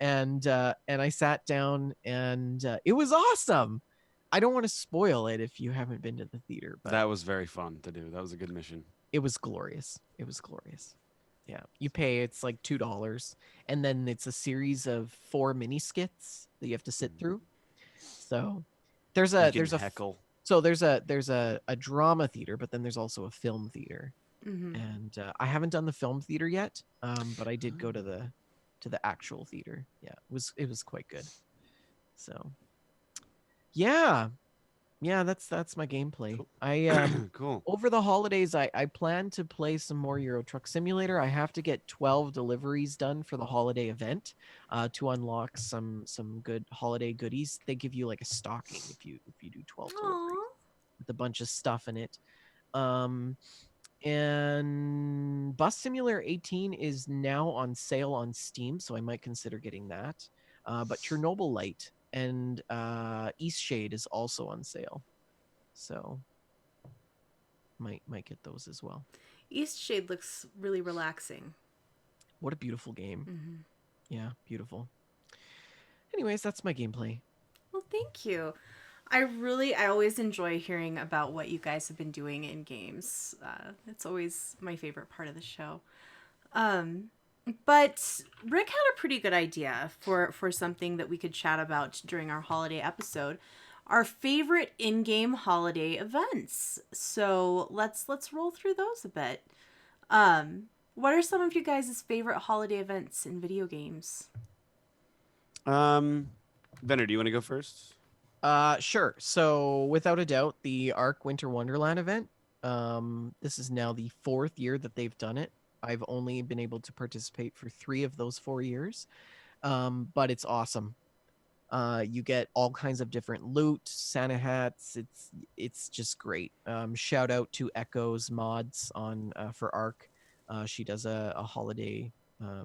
And I sat down, and it was awesome. I don't want to spoil it if you haven't been to the theater, but That was very fun to do. That was a good mission. it was glorious. It was glorious. Yeah, you pay, it's like $2, and then it's a series of 4 mini skits that you have to sit through. So there's You a can heckle. there's a drama theater, but then there's also a film theater. Hmm. And I haven't done the film theater yet, but I did go to the actual theater. Yeah, it was quite good. So yeah, that's my gameplay. Cool. I Cool. over the holidays, I plan to play some more Euro Truck Simulator. I have to get 12 deliveries done for the holiday event to unlock some good holiday goodies. They give you like a stocking if you do 12 deliveries Aww. with a bunch of stuff in it. And Bus Simulator 18 is now on sale on Steam, so I might consider getting that. But Chernobyl Light and East Shade is also on sale, so might get those as well. East Shade looks really relaxing. What a beautiful game. Hmm. Yeah, beautiful. Anyways, that's my gameplay. Well, thank you. I always enjoy hearing about what you guys have been doing in games. It's always my favorite part of the show. But Rick had a pretty good idea for something that we could chat about during our holiday episode. Our favorite in-game holiday events. So let's roll through those a bit. What are some of you guys' favorite holiday events in video games? Benner, do you want to go first? Sure. So without a doubt, the Ark Winter Wonderland event. This is now the 4th year that they've done it. I've only been able to participate for 3 of those 4 years. But it's awesome. You get all kinds of different loot, Santa hats. It's just great. Shout out to Echo's mods on for Ark. She does a holiday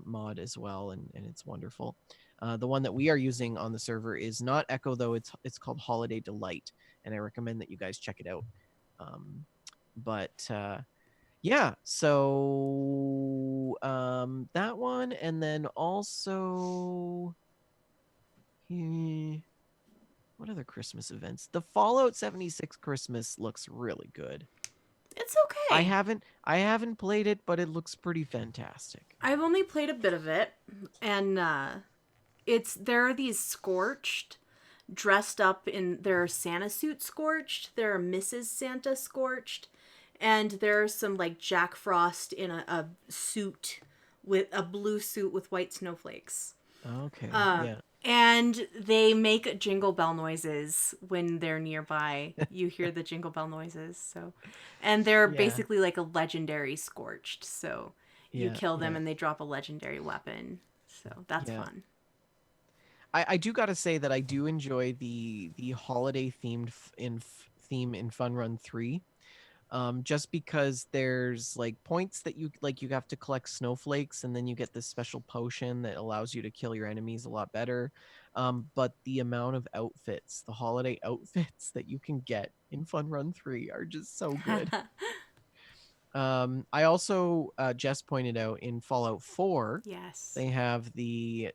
mod as well, and it's wonderful. The one that we are using on the server is not Echo though. It's called Holiday Delight, and I recommend that you guys check it out. But yeah, so that one, and then also. What other Christmas events? The Fallout 76 Christmas looks really good. It's okay. I haven't played it, but it looks pretty fantastic. I've only played a bit of it, and there are these Scorched dressed up in their Santa suit Scorched, there are Mrs. Santa Scorched, and there's some like Jack Frost in a suit with a blue suit with white snowflakes. Okay. Yeah. And they make jingle bell noises when they're nearby. You hear the jingle bell noises. So, and they're Yeah. basically like a legendary Scorched. So you Yeah, kill them yeah. and they drop a legendary weapon. So that's Yeah. fun. I do gotta say that I do enjoy the holiday theme in Fun Run 3. Just because there's like points that you have to collect snowflakes, and then you get this special potion that allows you to kill your enemies a lot better. But the amount of outfits, the holiday outfits that you can get in Fun Run 3 are just so good. I also Jess pointed out in Fallout 4, Yes. they have the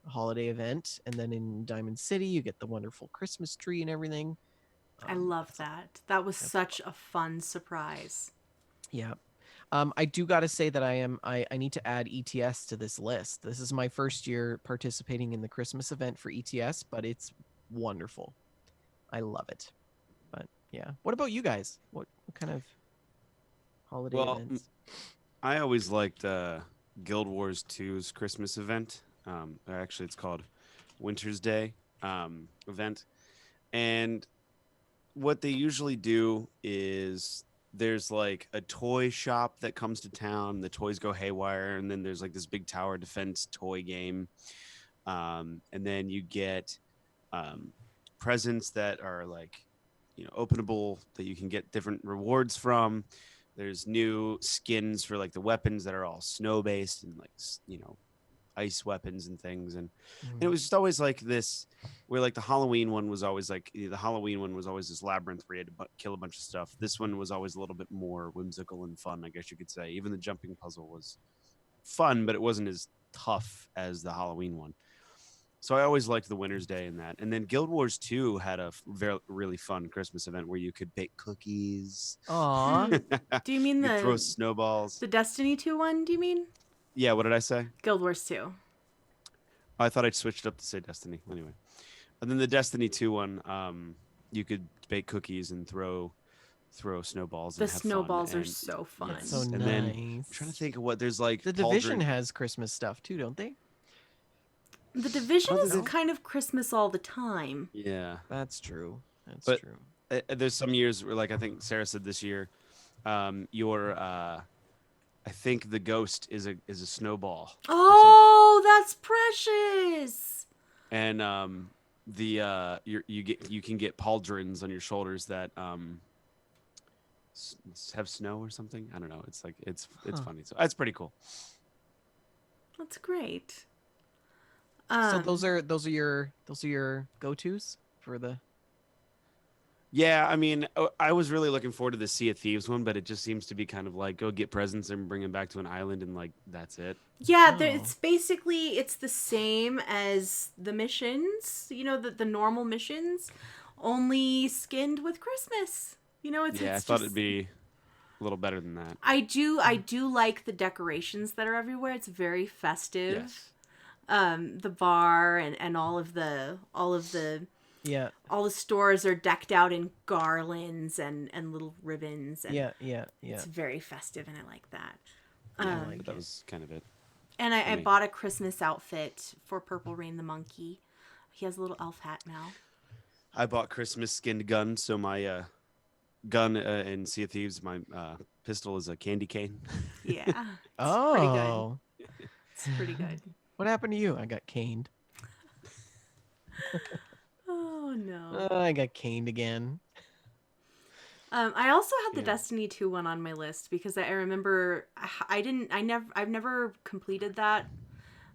holiday event, and then in Diamond City you get the wonderful Christmas tree and everything. I love that. That was that's such a fun surprise. Yeah. I do got to say that I need to add ETS to this list. This is my first year participating in the Christmas event for ETS, but it's wonderful. I love it. But yeah. What about you guys? What kind of holiday events? I always liked Guild Wars 2's Christmas event. Actually, it's called Winter's Day event. And what they usually do is there's like a toy shop that comes to town. The toys go haywire, and then there's like this big tower defense toy game. And then you get presents that are like, openable that you can get different rewards from. There's new skins for like the weapons that are all snow based and like, ice weapons and things. And it was just always like this, where like the Halloween one was always this labyrinth where you had to kill a bunch of stuff. This one was always a little bit more whimsical and fun, I guess you could say. Even the jumping puzzle was fun, but it wasn't as tough as the Halloween one. So I always liked the Winter's Day in that. And then Guild Wars 2 had a really fun Christmas event where you could bake cookies. Aw. Do you mean You could throw snowballs. the Destiny 2 one, do you mean? Yeah, what did I say? Guild Wars 2. I thought I'd switched up to say Destiny. Anyway. And then the Destiny 2 one, you could bake cookies and throw snowballs. The and have snowballs fun. are so fun. It's so And nice. then I'm trying to think of what there's like. The Division has Christmas stuff too, don't they? The Division Oh, is they- kind of Christmas all the time. Yeah. That's true. That's But- true. There's some years where, like, I think Sarah said this year, I think the ghost is a snowball. Oh, that's precious. And you can get pauldrons on your shoulders that have snow or something. I don't know. It's like it's funny. So that's pretty cool. That's great. So those are your go-tos for the. Yeah, I mean, I was really looking forward to the Sea of Thieves one, but it just seems to be kind of like go get presents and bring them back to an island, and like that's it. Yeah, Oh. it's the same as the missions. The normal missions, only skinned with Christmas. It's I thought it'd be a little better than that. I do like the decorations that are everywhere. It's very festive. Yes. The bar and all the Yeah. all the stores are decked out in garlands and little ribbons, and Yeah. it's very festive, and I like that. I But like that it. was kind of it. And I me. bought a Christmas outfit for Purple Rain the monkey. He has a little elf hat now. I bought Christmas skinned gun, so my gun in Sea of Thieves, my pistol is a candy cane. Yeah, it's pretty good. Oh. It's pretty good. What happened to you? I got caned. Oh no. I got caned again. I also had the Yeah. Destiny 2 one on my list because I remember I've never completed that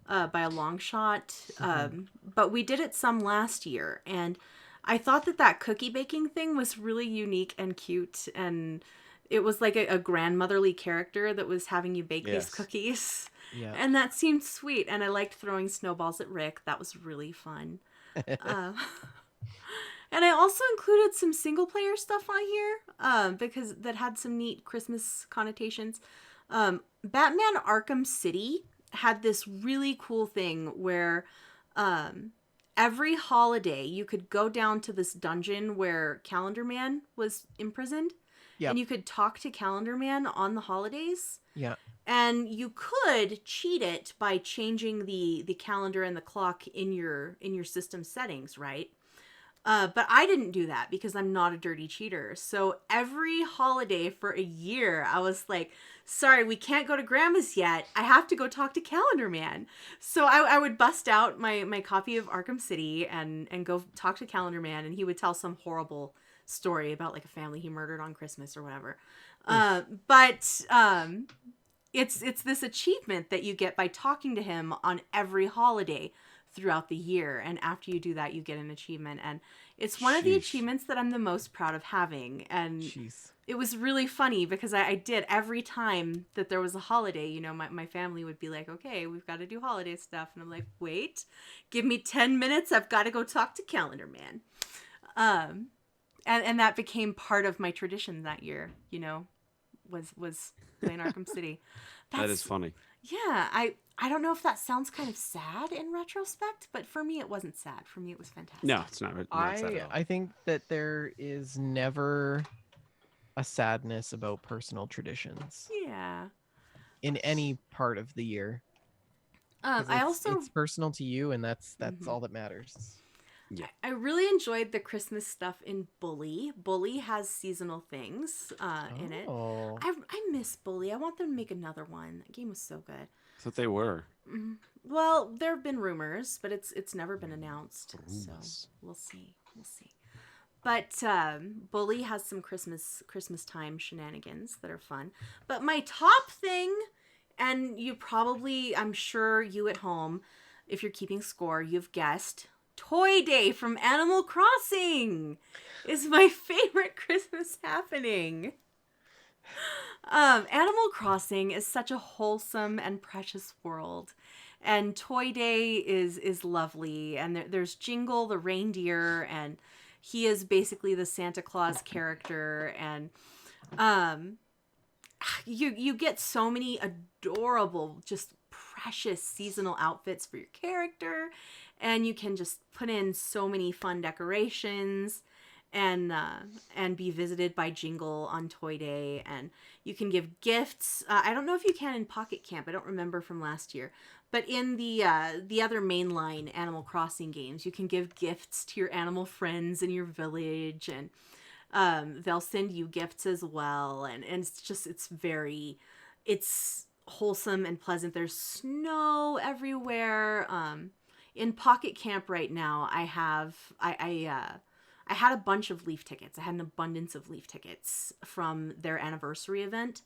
by a long shot. But we did it some last year, and I thought that cookie baking thing was really unique and cute, and it was like a grandmotherly character that was having you bake these Yes. cookies. Yeah. And that seemed sweet, and I liked throwing snowballs at Rick. That was really fun. And I also included some single player stuff on here because that had some neat Christmas connotations. Batman Arkham City had this really cool thing where every holiday you could go down to this dungeon where Calendar Man was imprisoned. Yep. And you could talk to Calendar Man on the holidays. Yeah. And you could cheat it by changing the calendar and the clock in your system settings, right? But I didn't do that because I'm not a dirty cheater. So every holiday for a year, I was like, sorry, we can't go to Grandma's yet. I have to go talk to Calendar Man. So I would bust out my copy of Arkham City and go talk to Calendar Man, and he would tell some horrible story about like a family he murdered on Christmas or whatever. But it's this achievement that you get by talking to him on every holiday throughout the year, and after you do that you get an achievement, and it's one of the Sheesh. achievements that I'm the most proud of having. And Jeez. it was really funny because I did every time that there was a holiday, you know, my family would be like, okay, we've got to do holiday stuff, and I'm like, wait, give me 10 minutes, I've got to go talk to Calendar Man. And that became part of my tradition that year, you know, was playing Arkham City. That is funny. Yeah, I don't know if that sounds kind of sad in retrospect, but for me it wasn't sad. For me it was fantastic. No, it's not sad at all. I think that there is never a sadness about personal traditions Yeah. in any part of the year. 'Cause I also it's personal to you, and that's Mhm. all that matters. I really enjoyed the Christmas stuff in Bully. Bully has seasonal things in it. Oh. I miss Bully. I want them to make another one. That game was so good. I thought they were. Well, there have been rumors, but it's never been announced. So Rumors. we'll see. But Bully has some Christmas time shenanigans that are fun. But my top thing, and you probably, I'm sure you at home, if you're keeping score, you've guessed, Toy Day from Animal Crossing is my favorite Christmas happening. Animal Crossing is such a wholesome and precious world, and Toy Day is lovely. And there's Jingle the reindeer, and he is basically the Santa Claus character, and you get so many adorable, just precious seasonal outfits for your character, and you can just put in so many fun decorations and be visited by Jingle on Toy Day, and you can give gifts. I don't know if you can in Pocket Camp. I don't remember from last year, but in the other mainline Animal Crossing games, you can give gifts to your animal friends in your village, and they'll send you gifts as well, and it's wholesome and pleasant. There's snow everywhere. In Pocket Camp right now, I had a bunch of Leaf tickets. I had an abundance of Leaf tickets from their anniversary event,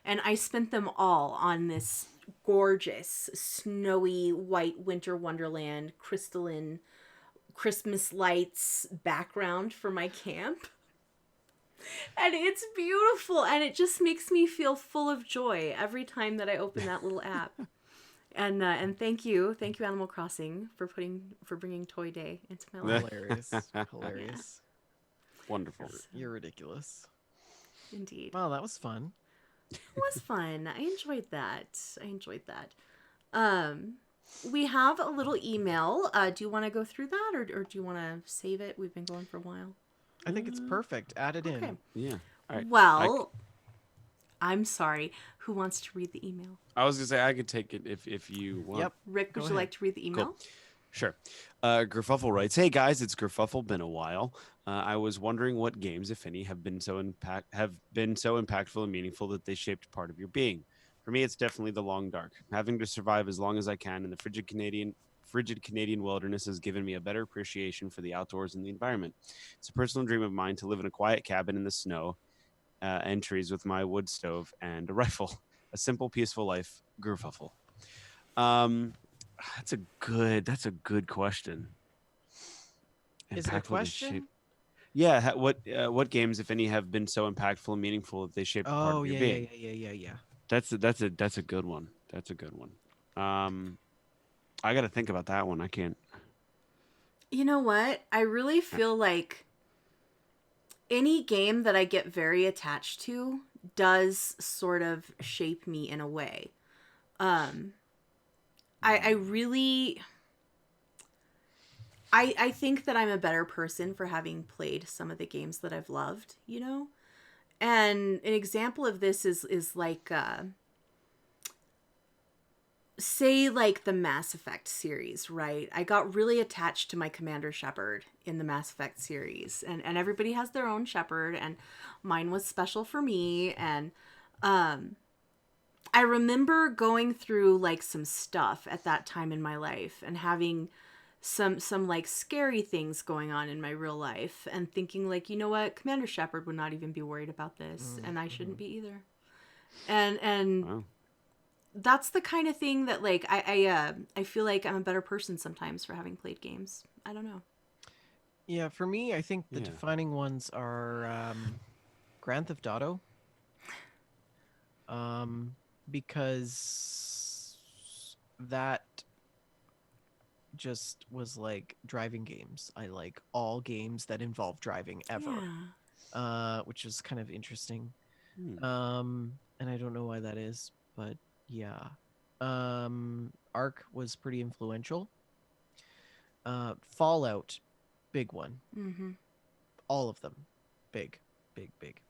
and I spent them all on this gorgeous, snowy, white winter wonderland, crystalline Christmas lights background for my camp. And it's beautiful, and it just makes me feel full of joy every time that I open that little app. And thank you Animal Crossing for bringing Toy Day into my life. Hilarious. Wonderful. You're ridiculous. Indeed. Well, that was fun. It was fun. I enjoyed that. Um, we have a little email. Do you want to go through that, or do you want to save it? We've been going for a while. I think it's perfect. Add it Okay. in. Yeah. All right. Well, I'm sorry. Who wants to read the email? I was gonna say I could take it if you want. Yep. Rick, Go would you ahead. like to read the email? Cool. Sure. Gerfuffle writes, "Hey guys, it's Gerfuffle. Been a while. I was wondering what games, if any, have been so impactful and meaningful that they shaped part of your being. For me, it's definitely The Long Dark. Having to survive as long as I can in the frigid Canadian wilderness has given me a better appreciation for the outdoors and the environment. It's a personal dream of mine to live in a quiet cabin in the snow and trees with my wood stove and a rifle. A simple, peaceful life. Gerfuffle." Um, that's a good question. Is it a Impactful that question? shape- Yeah. What games, if any, have been so impactful and meaningful that they shaped a part Oh of your yeah, being? yeah. That's a good one. That's a good one. I got to think about that one. I can't. You know what? I really feel like any game that I get very attached to does sort of shape me in a way. I really I think that I'm a better person for having played some of the games that I've loved, you know? And an example of this is like say like the Mass Effect series, right? I got really attached to my Commander Shepard in the Mass Effect series. And everybody has their own Shepard, and mine was special for me. And I remember going through like some stuff at that time in my life and having some like scary things going on in my real life and thinking like, you know what, Commander Shepard would not even be worried about this, and I shouldn't be either. And Wow. that's the kind of thing that like I feel like I'm a better person sometimes for having played games. I don't know. Yeah, for me, I think the Yeah. defining ones are Grand Theft Auto. Because that just was like driving games. I like all games that involve driving ever. Yeah. Which is kind of interesting. Hmm. And I don't know why that is, but yeah. Arc was pretty influential. Fallout, big one. Mm-hmm. All of them, big, big, big.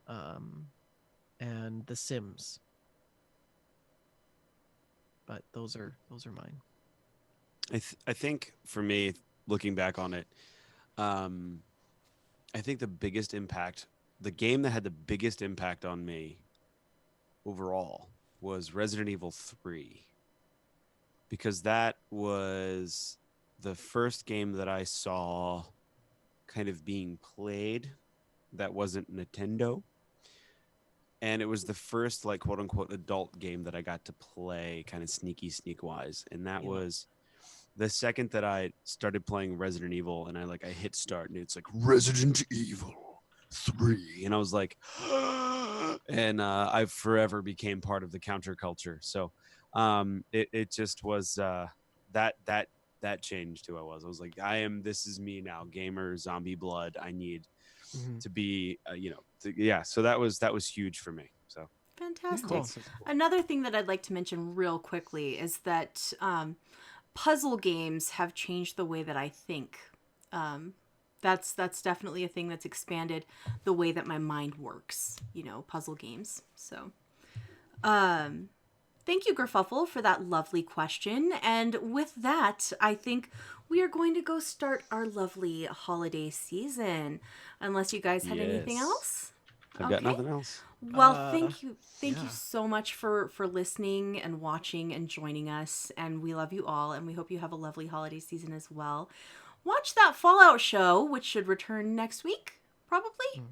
And The Sims. But those are mine. I think for me, looking back on it, I think the game that had the biggest impact on me overall was Resident Evil 3, because that was the first game that I saw kind of being played that wasn't Nintendo. And it was the first, like, quote unquote adult game that I got to play kind of sneak wise. And that Yeah. was the second that I started playing Resident Evil, and I hit start, and it's like Resident Evil 3, and I was like, and I forever became part of the counterculture. So it just was that changed who I was. I was like, this is me now, gamer, zombie blood. I need Mhm. to be yeah. So that was huge for me. So Fantastic. Cool. Another thing that I'd like to mention real quickly is that puzzle games have changed the way that I think. That's definitely a thing that's expanded the way that my mind works. You know, puzzle games. So, thank you, Gerfuffle, for that lovely question. And with that, I think we are going to go start our lovely holiday season. Unless you guys had anything Yes. else. I've got nothing else. Well, thank you yeah. so much for listening and watching and joining us. And we love you all, and we hope you have a lovely holiday season as well. Watch that Fallout show, which should return next week, probably.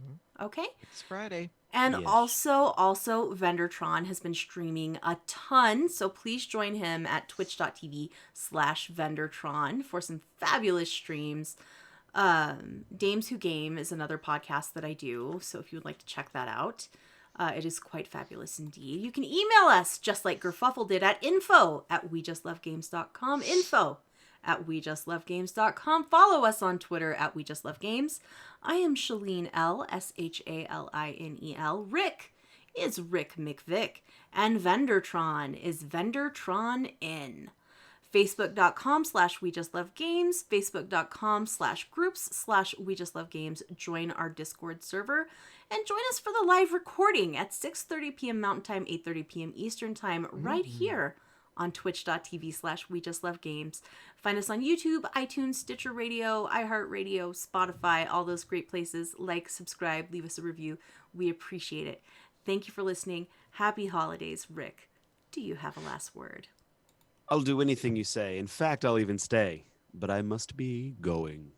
Okay. It's Friday. And Yes. also Vendortron has been streaming a ton, so please join him at twitch.tv/Vendortron for some fabulous streams. Dames Who Game is another podcast that I do, so if you would like to check that out, it is quite fabulous indeed. You can email us, just like Gerfuffle did, at info@wejustlovegames.com, info@wejustlovegames.com. Follow us on Twitter at wejustlovegames. I am Shalene L, SHALINEL. Rick is Rick McVick, and Vendortron is Vendortron in. Facebook.com/We Just Love Games, Facebook.com/groups/We Just Love Games. Join our Discord server and join us for the live recording at 6:30 p.m. Mountain Time, 8:30 p.m. Eastern Time, right here on twitch.tv/We Just Love Games. Find us on YouTube, iTunes, Stitcher Radio, iHeartRadio, Spotify, all those great places. Like, subscribe, leave us a review. We appreciate it. Thank you for listening. Happy holidays. Rick, do you have a last word? I'll do anything you say. In fact, I'll even stay. But I must be going.